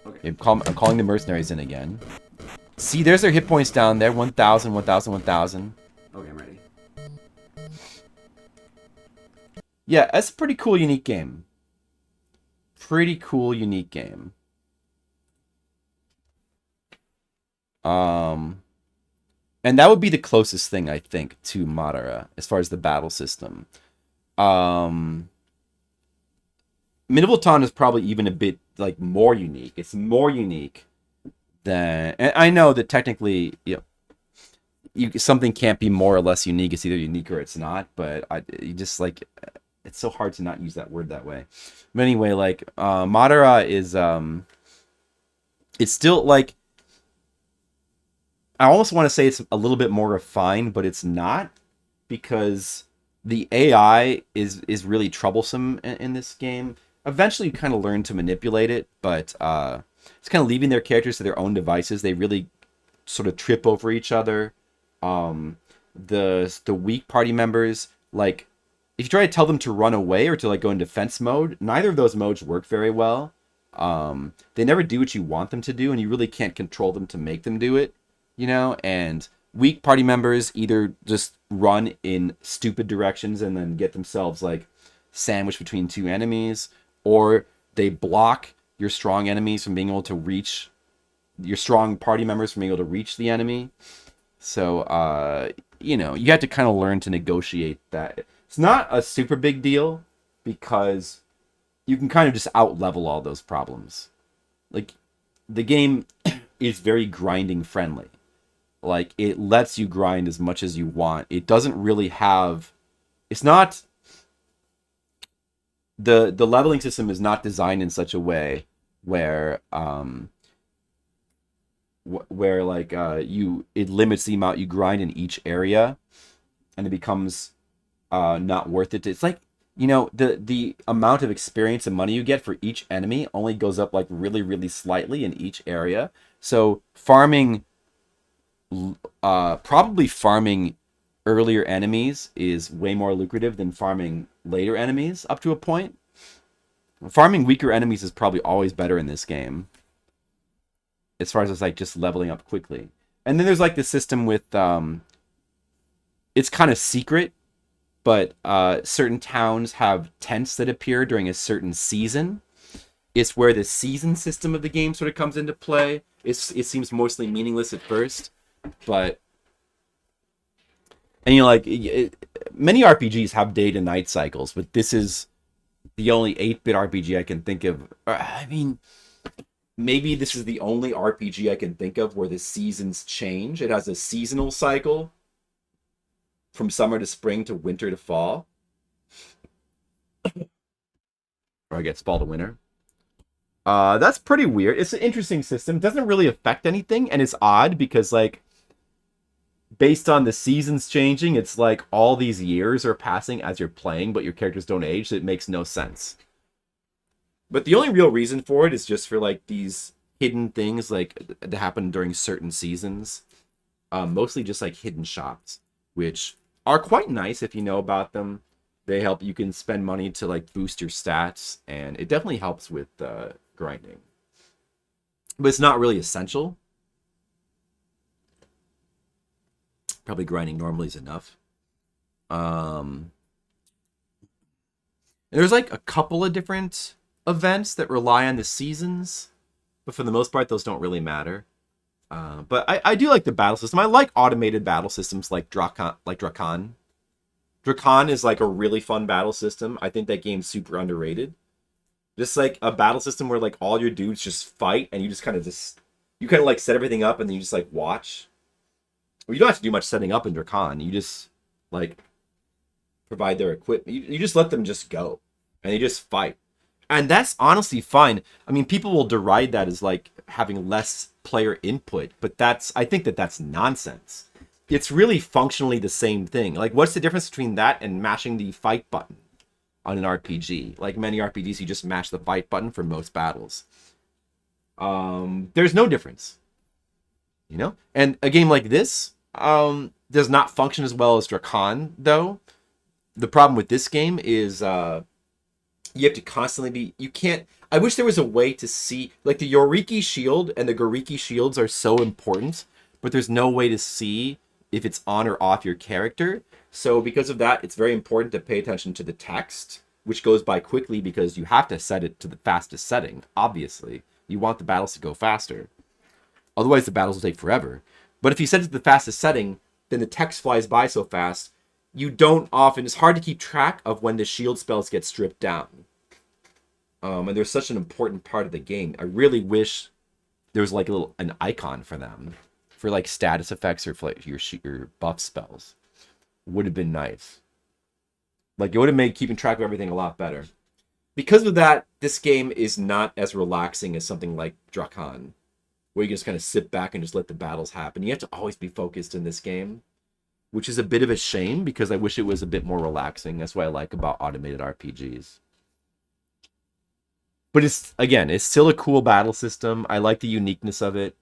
Okay. I'm calling the mercenaries in again. See, there's their hit points down there. 1,000, 1,000, 1,000. Okay, I'm ready. Yeah, that's a pretty cool, unique game. Pretty cool, unique game. And that would be the closest thing, I think, to Madara, as far as the battle system. Medieval Town is probably even a bit, like, more unique. It's more unique than... And I know that technically, something can't be more or less unique. It's either unique or it's not, but you just, like... It's so hard to not use that word that way. But anyway, like, Madara is... It's still, like... I almost want to say it's a little bit more refined, but it's not, because the AI is really troublesome in this game. Eventually, you kind of learn to manipulate it, but it's kind of leaving their characters to their own devices. They really sort of trip over each other. The weak party members, like, if you try to tell them to run away or to, like, go in defense mode, neither of those modes work very well. They never do what you want them to do, and you really can't control them to make them do it. And weak party members either just run in stupid directions and then get themselves, like, sandwiched between two enemies, or they block your strong enemies from being able to reach, your strong party members from being able to reach the enemy. So, you have to kind of learn to negotiate that. It's not a super big deal, because you can kind of just out-level all those problems. Like, the game is very grinding friendly. Like, it lets you grind as much as you want. It doesn't really have... It's not... The leveling system is not designed in such a way where it limits the amount you grind in each area, and it becomes not worth it. It's like, the amount of experience and money you get for each enemy only goes up, like, really, really slightly in each area. So probably farming earlier enemies is way more lucrative than farming later enemies up to a point. Farming weaker enemies is probably always better in this game, as far as, like, just leveling up quickly. And then there's, like, the system with it's kind of secret, but certain towns have tents that appear during a certain season. It's where the season system of the game sort of comes into play. It seems mostly meaningless at first, but... And, many RPGs have day to night cycles, but this is the only 8-bit RPG I can think of. I mean, maybe this is the only RPG I can think of where the seasons change. It has a seasonal cycle from summer to spring to winter to fall. Or I guess fall to winter. That's pretty weird. It's an interesting system. It doesn't really affect anything, and it's odd because, like, based on the seasons changing, it's like all these years are passing as you're playing, but your characters don't age, so it makes no sense. But the only real reason for it is just for, like, these hidden things, like, that happen during certain seasons. Mostly just, like, hidden shops, which are quite nice if you know about them. They help. You can spend money to, like, boost your stats, and it definitely helps with grinding. But it's not really essential. Probably grinding normally is enough. And there's, like, a couple of different events that rely on the seasons, but for the most part, those don't really matter. But I do like the battle system. I like automated battle systems like Drakan. Drakan is, like, a really fun battle system. I think that game's super underrated. Just, like, a battle system where, like, all your dudes just fight, and you just kind of like, set everything up, and then you just, like, watch. Well, you don't have to do much setting up in Drakan. You just, like, provide their equipment. You just let them just go, and they just fight. And that's honestly fine. I mean, people will deride that as, like, having less player input, but I think that's nonsense. It's really functionally the same thing. Like, what's the difference between that and mashing the fight button on an RPG? Like, many RPGs, you just mash the fight button for most battles. There's no difference. And a game like this does not function as well as Drakan, though. The problem with this game is You have to constantly be. You can't. I wish there was a way to see, like the Yoriki shield and the Goriki shields are so important, but there's no way to see if it's on or off your character. So because of that, it's very important to pay attention to the text, which goes by quickly because you have to set it to the fastest setting. Obviously, you want the battles to go faster. Otherwise, the battles will take forever. But if you set it to the fastest setting, then the text flies by so fast, you don't often... It's hard to keep track of when the shield spells get stripped down. And they're such an important part of the game. I really wish there was like an icon for them. For like status effects or for like your buff spells. Would have been nice. Like it would have made keeping track of everything a lot better. Because of that, this game is not as relaxing as something like Drakan, where you can just kind of sit back and just let the battles happen. You have to always be focused in this game, which is a bit of a shame because I wish it was a bit more relaxing. That's what I like about automated RPGs. But it's still a cool battle system. I like the uniqueness of it.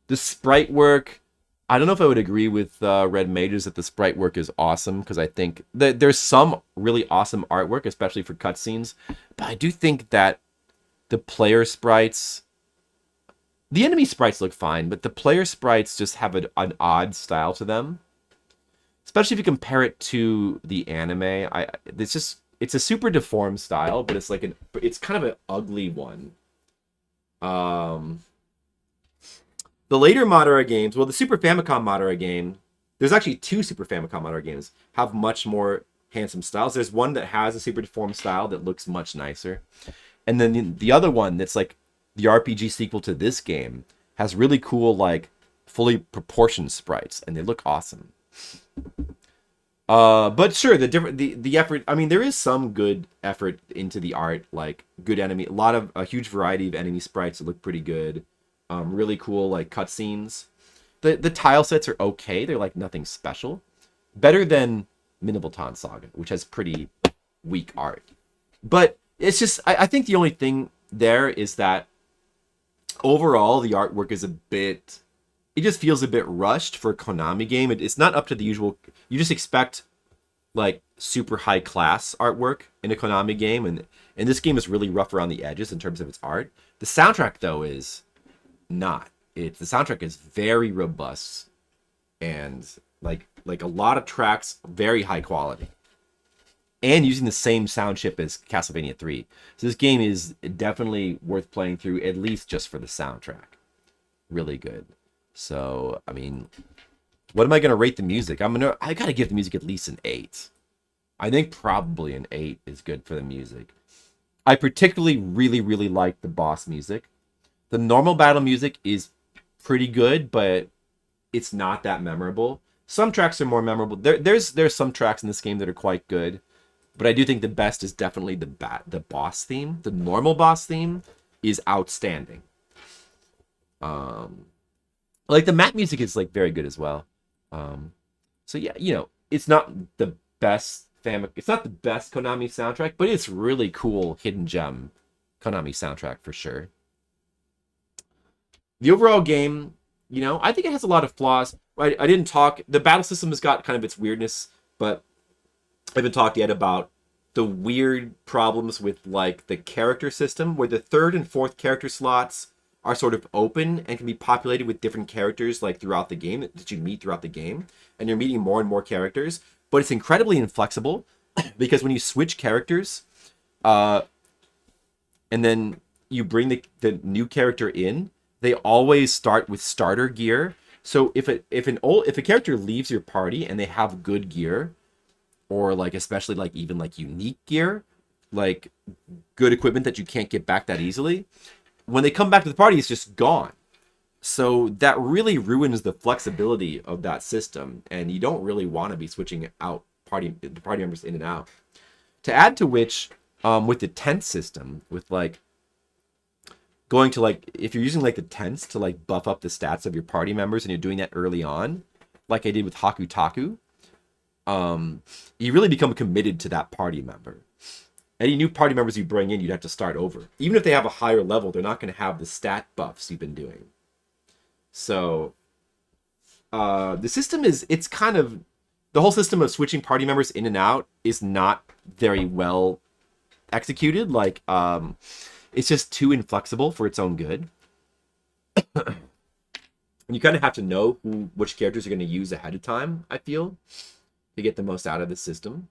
The sprite work, I don't know if I would agree with Red Mages that the sprite work is awesome, because I think that there's some really awesome artwork, especially for cutscenes. But I do think that the player sprites, the enemy sprites look fine, but the player sprites just have an odd style to them. Especially if you compare it to the anime. It's a super deformed style, but it's kind of an ugly one. The later Madara games, well, the Super Famicom Madara game, there's actually 2 Super Famicom Madara games, have much more handsome styles. There's one that has a super deformed style that looks much nicer. And then the other one that's like the RPG sequel to this game has really cool, like, fully proportioned sprites, and they look awesome. But sure, the effort, I mean, there is some good effort into the art, like good enemy, a huge variety of enemy sprites that look pretty good. Really cool, like, cutscenes. The tile sets are okay, they're like nothing special. Better than Minibotan Saga, which has pretty weak art. But it's just, I think the only thing there is that overall the artwork is it just feels a bit rushed for a Konami game. It's not up to the usual. You just expect like super high class artwork in a Konami game, and this game is really rough around the edges in terms of its art. The soundtrack though is not. The soundtrack is very robust and like a lot of tracks, very high quality, and using the same sound chip as Castlevania 3. So this game is definitely worth playing through, at least just for the soundtrack. Really good. So, I mean, what am I going to rate the music? I got to give the music at least an 8. I think probably an 8 is good for the music. I particularly really like the boss music. The normal battle music is pretty good, but it's not that memorable. Some tracks are more memorable. There's some tracks in this game that are quite good, but I do think the best is definitely the boss theme. The normal boss theme is outstanding. Like the map music is like very good as well. So yeah, it's not the best it's not the best Konami soundtrack, but it's really cool hidden gem Konami soundtrack for sure. The overall game, I think it has a lot of flaws. I didn't talk. The battle system has got kind of its weirdness, but I haven't talked yet about the weird problems with like the character system, where the 3rd and 4th character slots are sort of open and can be populated with different characters like throughout the game that you meet throughout the game, and you're meeting more and more characters. But it's incredibly inflexible because when you switch characters, and then you bring the new character in, they always start with starter gear. So if a character leaves your party and they have good gear, or like especially like even like unique gear, like good equipment that you can't get back that easily, when they come back to the party, it's just gone. So that really ruins the flexibility of that system, and you don't really want to be switching out the party members in and out. To add to which, with the tent system, with like going to like, if you're using like the tents to like buff up the stats of your party members, and you're doing that early on, like I did with Hakutaku, you really become committed to that party member. Any new party members you bring in, you'd have to start over. Even if they have a higher level, they're not going to have the stat buffs you've been doing. So, the system it's kind of, the whole system of switching party members in and out is not very well executed. Like, it's just too inflexible for its own good. And you kind of have to know which characters you're going to use ahead of time, I feel, to get the most out of the system.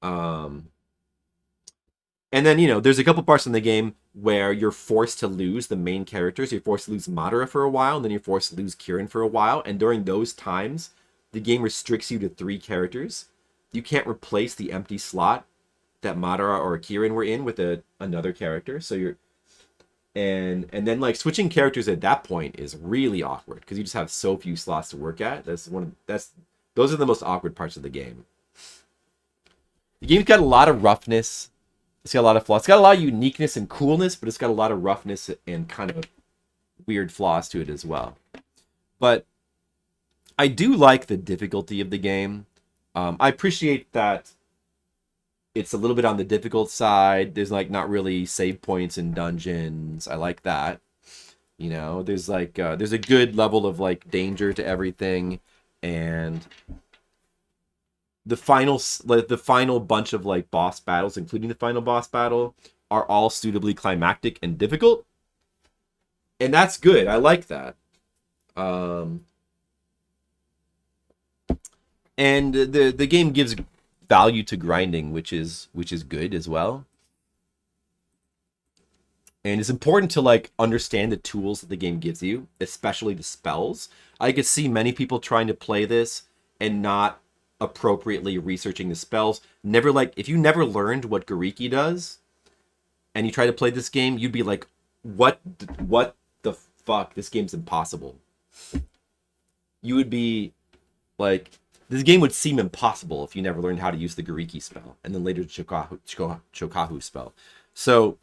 And then, there's a couple parts in the game where you're forced to lose the main characters. You're forced to lose Madara for a while, and then you're forced to lose Kirin for a while. And during those times, the game restricts you to 3 characters. You can't replace the empty slot that Madara or Kirin were in with another character. So you're... And then, like, switching characters at that point is really awkward because you just have so few slots to work at. Those are the most awkward parts of the game. The game's got a lot of roughness. It's got a lot of flaws. It's got a lot of uniqueness and coolness, but it's got a lot of roughness and kind of weird flaws to it as well. But I do like the difficulty of the game. I appreciate that it's a little bit on the difficult side. There's like not really save points in dungeons. I like that. There's like there's a good level of like danger to everything, and the final bunch of like boss battles, including the final boss battle, are all suitably climactic and difficult, and that's good. I like that. And the game gives value to grinding, which is good as well. And it's important to like understand the tools that the game gives you, especially the spells. I could see many people trying to play this and not appropriately researching the spells. If you never learned what Gariki does and you try to play this game, you'd be like, what the fuck? This game's impossible. You would be like, this game would seem impossible if you never learned how to use the Gariki spell, and then later the Chokahu spell. So,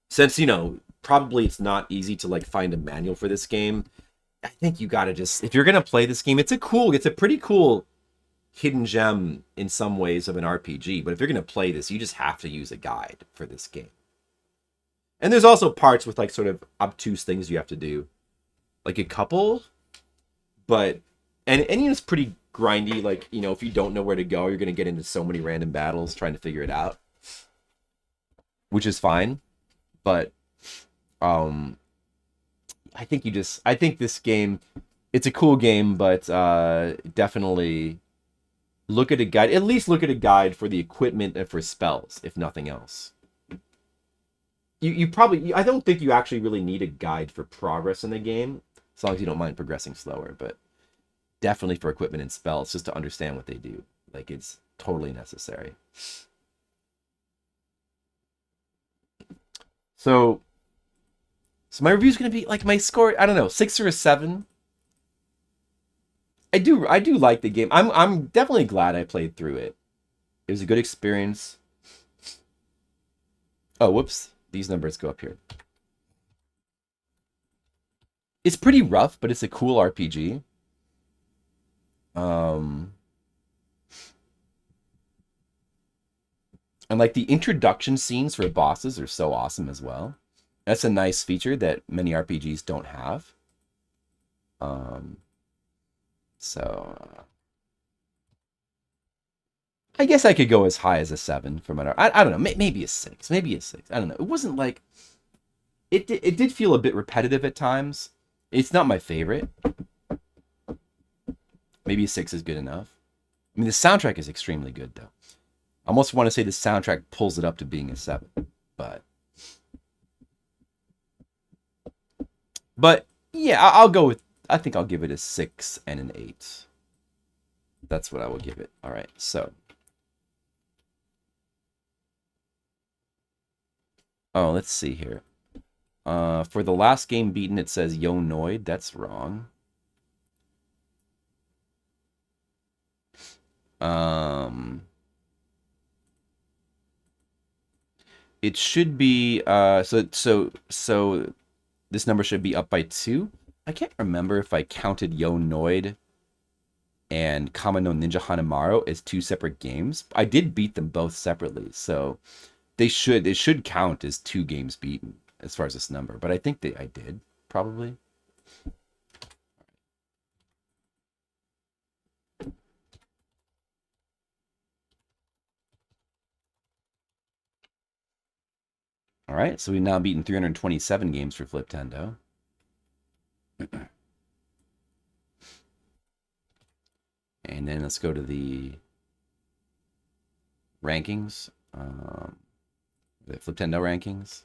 since, probably it's not easy to, like, find a manual for this game, I think you gotta just... If you're gonna play this game, it's a pretty cool hidden gem in some ways of an RPG, but if you're gonna play this, you just have to use a guide for this game. And there's also parts with, like, sort of obtuse things you have to do. Like, a couple, but... And it's pretty grindy, like, if you don't know where to go, you're going to get into so many random battles trying to figure it out. Which is fine. But, I think this game, it's a cool game, but definitely look at a guide. At least look at a guide for the equipment and for spells, if nothing else. You probably, I don't think you actually really need a guide for progress in the game, as long as you don't mind progressing slower, but... Definitely for equipment and spells, just to understand what they do. Like, it's totally necessary. So my review's gonna be like my score. I don't know, 6 or a 7. I do like the game. I'm definitely glad I played through it. It was a good experience. Oh, whoops! These numbers go up here. It's pretty rough, but it's a cool RPG. And like the introduction scenes for bosses are so awesome as well. That's a nice feature that many RPGs don't have. So I guess I could go as high as a 7 for my... I don't know, maybe a 6. Maybe a 6. I don't know. It wasn't like... It did feel a bit repetitive at times. It's not my favorite. Maybe a 6 is good enough. I mean, the soundtrack is extremely good, though. I almost want to say the soundtrack pulls it up to being a 7. But yeah, I'll go with... I think I'll give it a 6 and an 8. That's what I will give it. All right, so... Oh, let's see here. For the last game beaten, it says Yonoid. That's wrong. It should be so this number should be up by 2. I can't remember if I counted Yonoid and Kamano Ninja Hanamaru as 2 separate games. I did beat them both separately, so it should count as 2 games beaten as far as this number. But I think I did probably. All right, so we've now beaten 327 games for Fliptendo. And then let's go to the rankings, the Fliptendo rankings.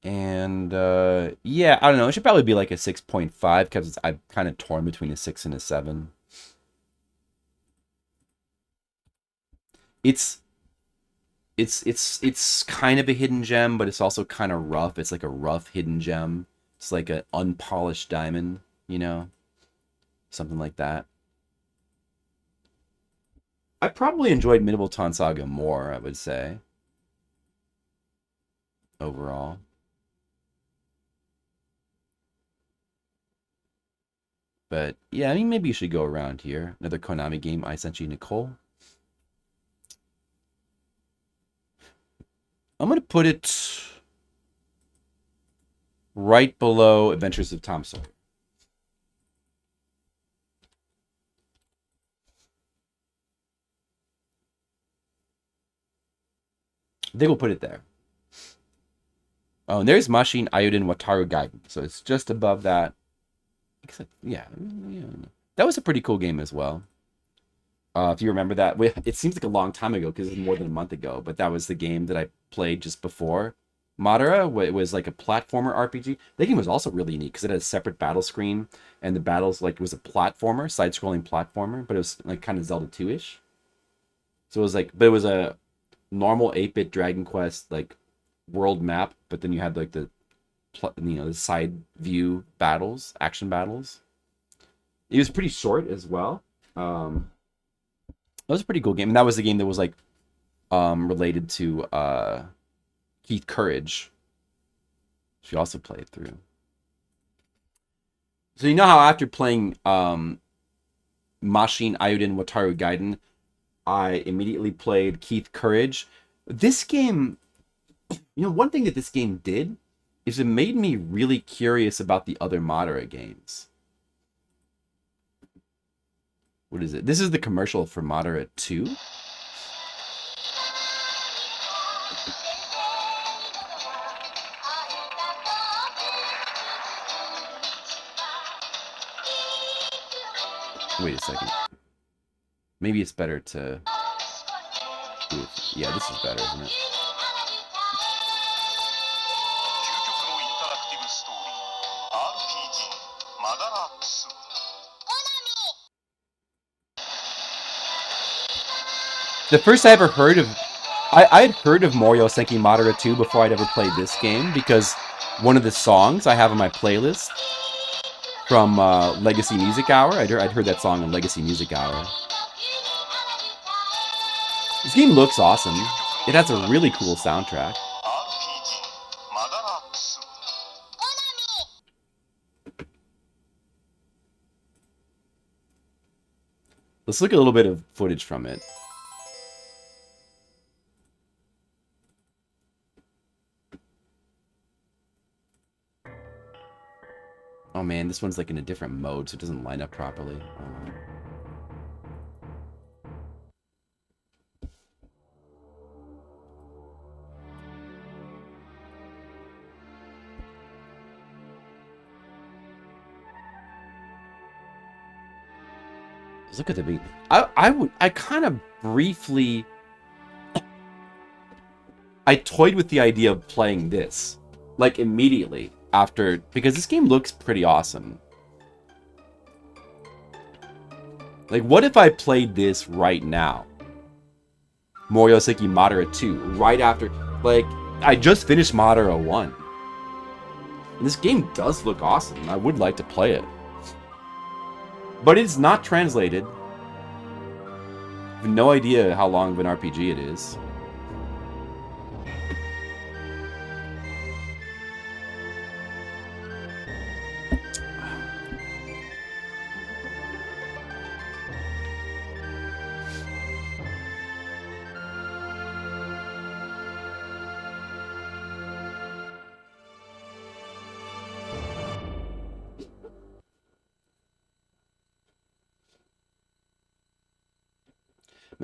And yeah, I don't know. It should probably be like a 6.5 because I'm kind of torn between a 6 and a 7. It's kind of a hidden gem, but it's also kind of rough. It's like a rough hidden gem. It's like an unpolished diamond, you know? Something like that. I probably enjoyed Medieval Taunt Saga more, I would say. Overall. But yeah, I mean, maybe you should go around here. Another Konami game I sent you, Nicole. I'm going to put it right below Adventures of Tom Sawyer. I think we'll put it there. Oh, and there's Mashin Ayuden Wataru Gaiden. So it's just above that. Except, yeah. That was a pretty cool game as well. If you remember that. It seems like a long time ago because it was more than a month ago. But that was the game that I played just before Madara. It was like a platformer RPG. The game was also really unique because it had a separate battle screen. And the battles, like, it was a platformer, side-scrolling platformer. But it was like kind of Zelda 2-ish. So it was like, but it was a normal 8-bit Dragon Quest, like, world map. But then you had, like, the side view battles, action battles. It was pretty short as well. That was a pretty cool game. And that was the game that was like related to Keith Courage. She also played through. So you know how after playing Mashin Ayuden Wataru Gaiden, I immediately played Keith Courage. This game, one thing that this game did is it made me really curious about the other Madara games. What is it? This is the commercial for Madara 2. Wait a second. Maybe it's better to... Yeah, this is better, isn't it? The first I ever heard of... I had heard of Mouryou Senki Madara 2 before I'd ever played this game, because one of the songs I have on my playlist from Legacy Music Hour, I'd heard that song on Legacy Music Hour. This game looks awesome. It has a really cool soundtrack. Let's look at a little bit of footage from it. Oh man, this one's like in a different mode, so it doesn't line up properly. Look at the beat. I kind of briefly... I toyed with the idea of playing this. Like, immediately. After, because this game looks pretty awesome. Like, what if I played this right now? Mouryou Senki Madara 2, right after, like, I just finished Madara 1. And this game does look awesome. I would like to play it. But it's not translated. I have no idea how long of an RPG it is.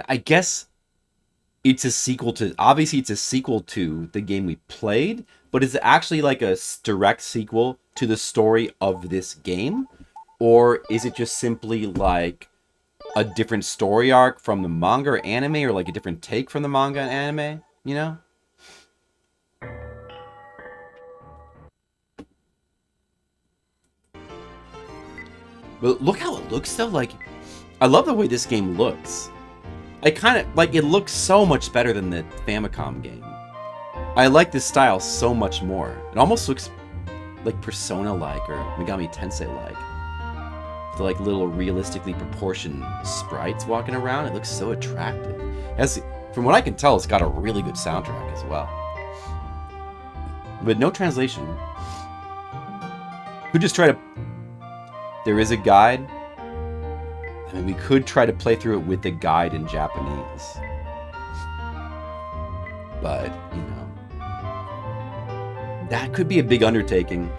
I guess it's a sequel to, obviously it's a sequel to the game we played, but is it actually like a direct sequel to the story of this game? Or is it just simply like a different story arc from the manga or anime, or like a different take from the manga and anime, you know? But look how it looks though, like, I love the way this game looks. I kind of, like, it looks so much better than the Famicom game. I like this style so much more. It almost looks like Persona-like, or Megami Tensei-like. The, like, little realistically proportioned sprites walking around, it looks so attractive. From what I can tell, it's got a really good soundtrack as well. But no translation. Could just try to... There is a guide. I mean, we could try to play through it with the guide in Japanese. But, you know, that could be a big undertaking.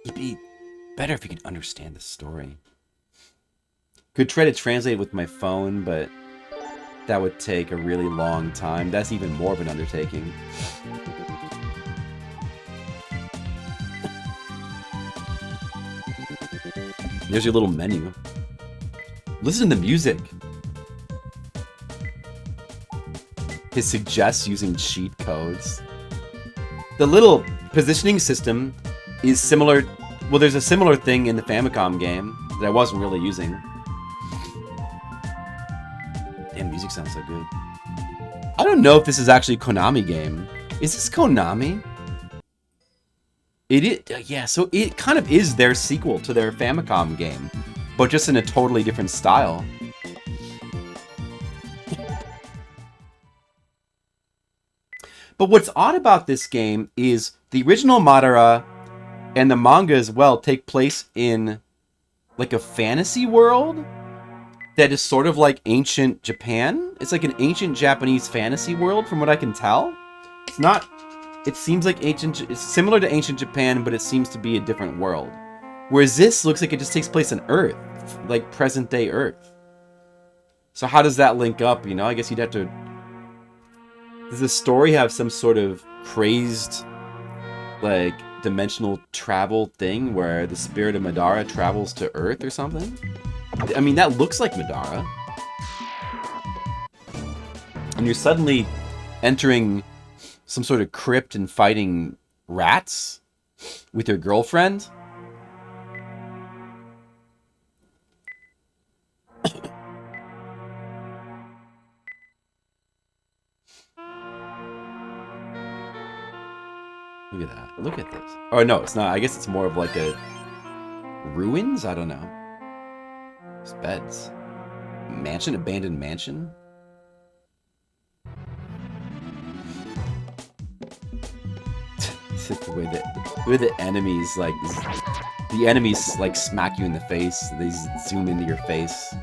It'd be better if you could understand the story. Could try to translate it with my phone, but that would take a really long time. That's even more of an undertaking. There's your little menu. Listen to the music. It suggests using cheat codes. The little positioning system is similar. Well, there's a similar thing in the Famicom game that I wasn't really using. Damn, music sounds so good. I don't know if this is actually a Konami game. Is this Konami? It is, yeah, so it kind of is their sequel to their Famicom game, but just in a totally different style. But what's odd about this game is the original Madara and the manga as well take place in like a fantasy world that is sort of like ancient Japan. It's like an ancient Japanese fantasy world from what I can tell. It's not... It seems like it's similar to ancient Japan, but it seems to be a different world. Whereas this looks like it just takes place on Earth, like present day Earth. So how does that link up, you know? I guess you'd have to... Does the story have some sort of crazed, like, dimensional travel thing where the spirit of Madara travels to Earth or something? I mean, that looks like Madara. And you're suddenly entering some sort of crypt and fighting rats with your girlfriend. Look at that. Look at this. Oh, no, it's not. I guess it's more of like a... ruins? I don't know. It's beds. Mansion? Abandoned mansion? The way the enemies, like... The enemies, like, smack you in the face. They zoom into your face.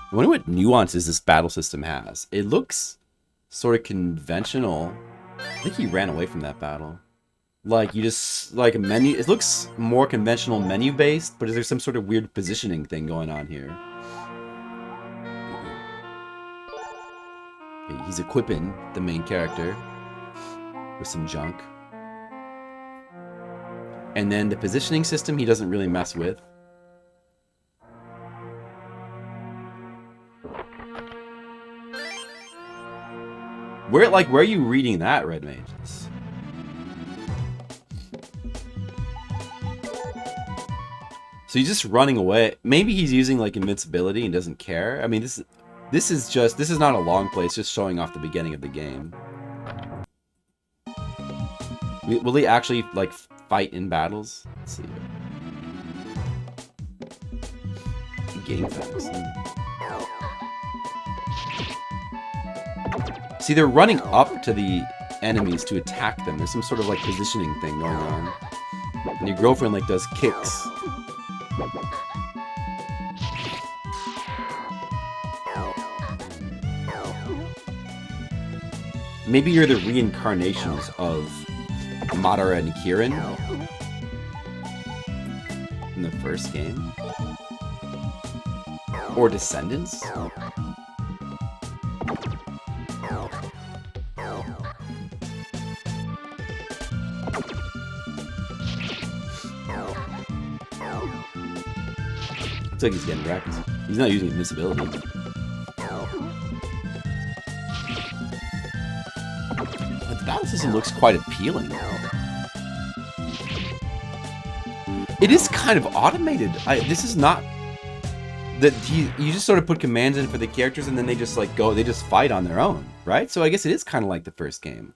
I wonder what nuances this battle system has. It looks sort of conventional. I think he ran away from that battle. Like, you just, like, a menu. It looks more conventional menu-based, but is there some sort of weird positioning thing going on here? Okay, he's equipping the main character with some junk. And then the positioning system he doesn't really mess with. Where are you reading that, Red Mages? So he's just running away. Maybe he's using like invincibility and doesn't care. I mean, this is not a long play. It's just showing off the beginning of the game. Will he actually like fight in battles? Let's see. Game facts. See, they're running up to the enemies to attack them. There's some sort of like positioning thing going on. And your girlfriend like does kicks. Maybe you're the reincarnations of Madara and Kirin in the first game. Or descendants? Looks like he's getting wrecked. He's not using invincibility. But the battle system looks quite appealing. It is kind of automated. This is not that you just sort of put commands in for the characters and then they just like go. They just fight on their own, right? So I guess it is kind of like the first game.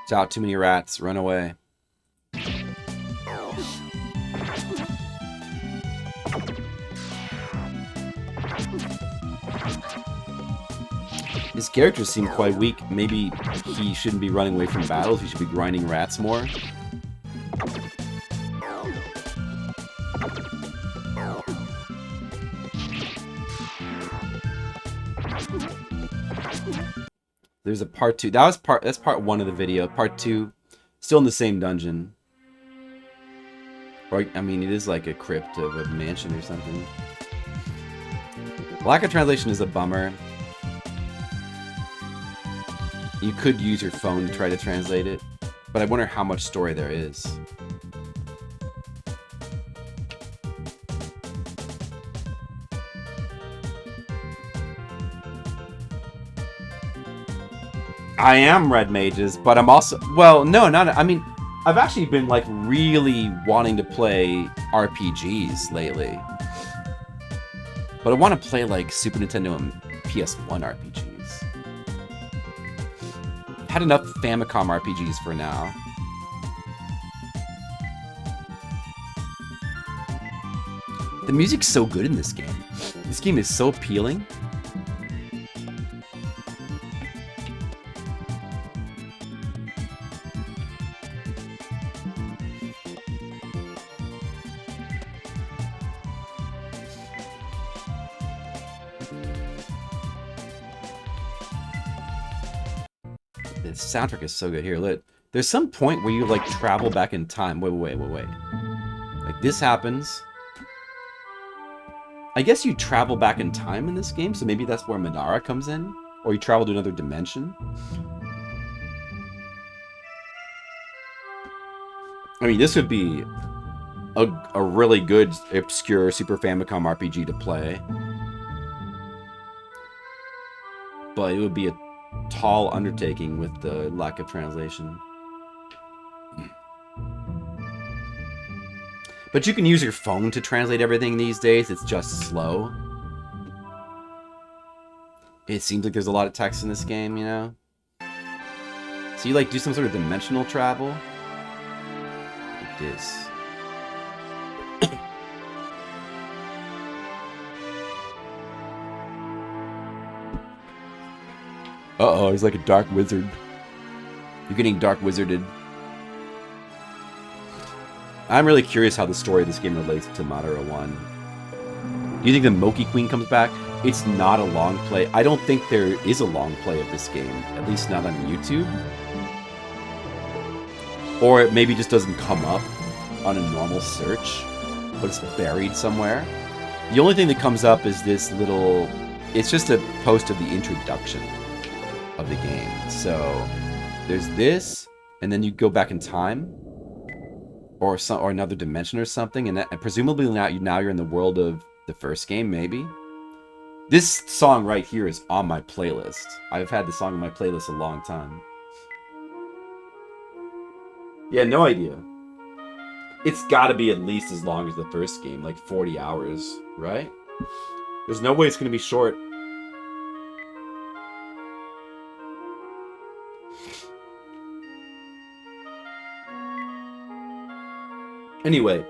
It's out, too many rats. Run away. His characters seem quite weak. Maybe he shouldn't be running away from battles. He should be grinding rats more. There's a part 2. That's part 1 of the video. Part 2, still in the same dungeon. Or, I mean, it is like a crypt of a mansion or something. Lack of translation is a bummer. You could use your phone to try to translate it, but I wonder how much story there is. I am Red Mages, but I'm also... Well, no, not... I mean, I've actually been, like, really wanting to play RPGs lately. But I want to play, like, Super Nintendo and PS1 RPGs. I've had enough Famicom RPGs for now. The music's so good in this game. This game is so appealing. The soundtrack is so good. Here, look. There's some point where you, like, travel back in time. Wait. Like, this happens. I guess you travel back in time in this game, so maybe that's where Madara comes in? Or you travel to another dimension? I mean, this would be a really good, obscure Super Famicom RPG to play. But it would be a tall undertaking with the lack of translation. But you can use your phone to translate everything these days. It's just slow. It seems like there's a lot of text in this game, you know? So you, like, do some sort of dimensional travel? Like this. Uh-oh, he's like a dark wizard. You're getting dark wizarded. I'm really curious how the story of this game relates to Madara 1. Do you think the Moki Queen comes back? It's not a long play. I don't think there is a long play of this game. At least not on YouTube. Or it maybe just doesn't come up on a normal search. But it's buried somewhere. The only thing that comes up is this little... It's just a post of the introduction of the game. So there's this, and then you go back in time, or another dimension or something, and presumably now you're in the world of the first game, maybe. This song right here is on my playlist. I've had this song on my playlist a long time. Yeah, no idea. It's got to be at least as long as the first game, like 40 hours, right? There's no way it's going to be short. Anyway,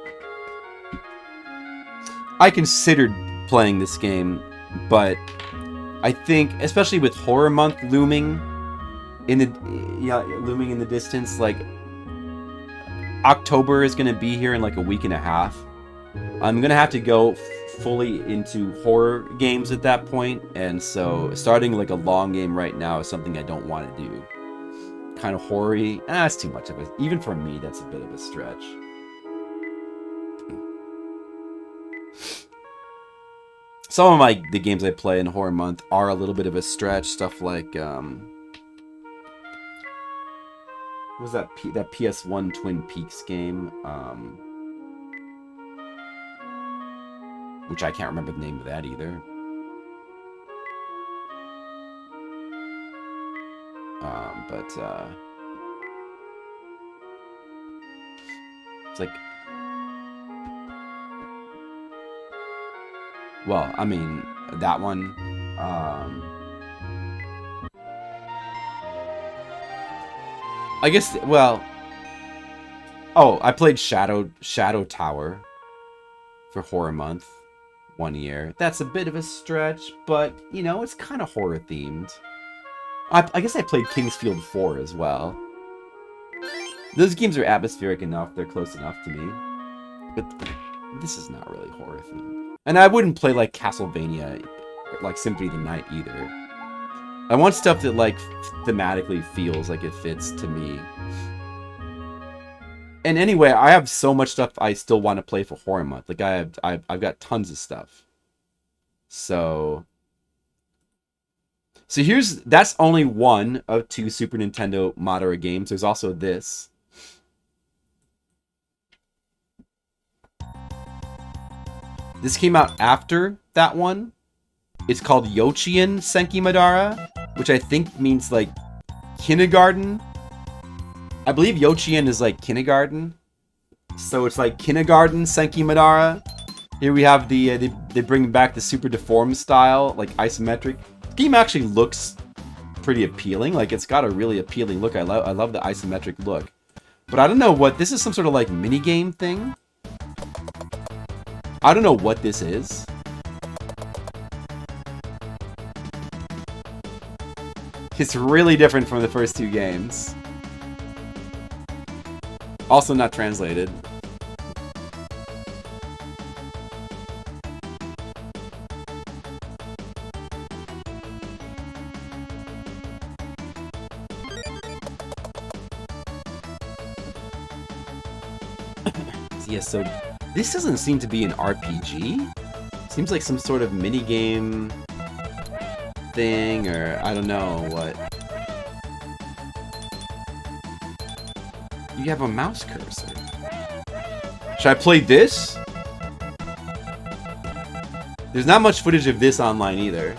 I considered playing this game, but I think, especially with Horror Month looming in the distance, like October is gonna be here in like a week and a half. I'm gonna have to go fully into horror games at that point, and so starting like a long game right now is something I don't want to do. Kind of horror-y. That's too much of it. Even for me, that's a bit of a stretch. Some of the games I play in Horror Month are a little bit of a stretch. Stuff like what was that PS1 Twin Peaks game? Which I can't remember the name of that either. It's like, well, I mean, that one, I guess, well, oh, I played Shadow Tower for Horror Month 1 year. That's a bit of a stretch, but, you know, it's kind of horror themed. I guess I played Kingsfield 4 as well. Those games are atmospheric enough, they're close enough to me. But this is not really horror themed. And I wouldn't play like Castlevania, like Symphony of the Night either. I want stuff that like thematically feels like it fits to me. And anyway, I have so much stuff I still want to play for Horror Month. Like I've got tons of stuff. So that's only one of 2 Super Nintendo Madara games. There's also this. This came out after that one. It's called Mouryou Senki Madara, which I think means like kindergarten. I believe Mouryou is like kindergarten. So it's like kindergarten Senki Madara. Here we have they bring back the super deformed style, like isometric. The game actually looks pretty appealing. Like it's got a really appealing look. I love the isometric look. But I don't know what this is, some sort of like mini game thing. I don't know what this is. It's really different from the first 2 games. Also not translated. Yeah, so this doesn't seem to be an RPG. Seems like some sort of mini-game thing, or I don't know what. You have a mouse cursor. Should I play this? There's not much footage of this online either.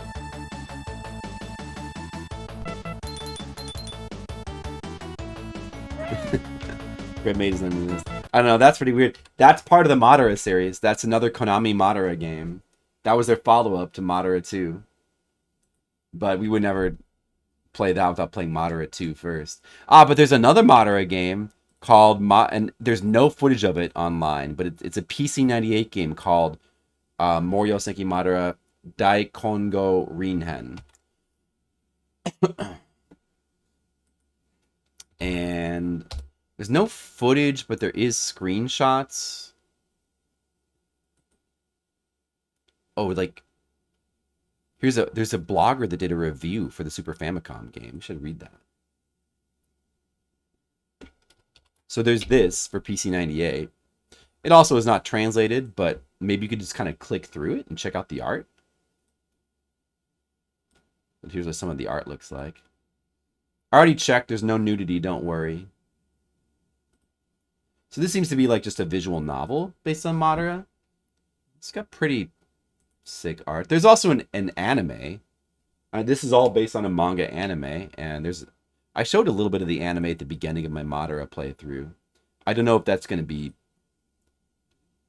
Great Maid is in this. I don't know, that's pretty weird. That's part of the Madara series. That's another Konami Madara game. That was their follow-up to Madara 2. But we would never play that without playing Madara 2 first. But there's another Madara game called... and there's no footage of it online, but it's a PC98 game called Mouryou Senki Madara Daikongo Rinhen. And... there's no footage, but there is screenshots. Oh, like... there's a blogger that did a review for the Super Famicom game. You should read that. So there's this for PC98. It also is not translated, but maybe you could just kind of click through it and check out the art. But here's what some of the art looks like. I already checked. There's no nudity. Don't worry. So this seems to be like just a visual novel based on Madara. It's got pretty sick art. There's also an anime. This is all based on a manga anime, and I showed a little bit of the anime at the beginning of my Madara playthrough. I don't know if that's going to be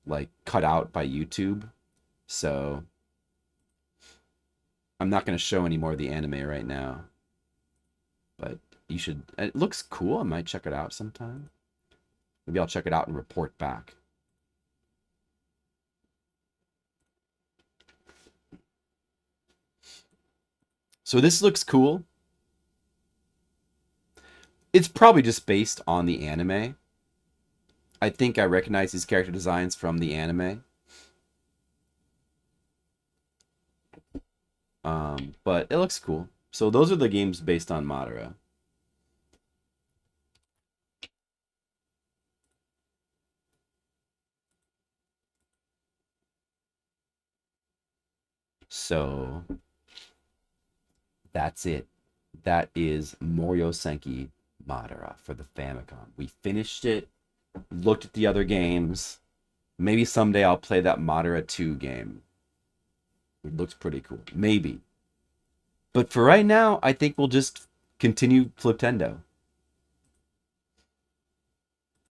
like cut out by YouTube, so I'm not going to show any more of the anime right now. But you should. It looks cool. I might check it out sometime. Maybe I'll check it out and report back. So this looks cool. It's probably just based on the anime. I think I recognize these character designs from the anime. But it looks cool. So those are the games based on Madara. So that's it. That is Mouryou Senki Madara for the Famicom. We finished it, looked at the other games. Maybe someday I'll play that Madara 2 game. It looks pretty cool. Maybe. But for right now, I think we'll just continue Fliptendo.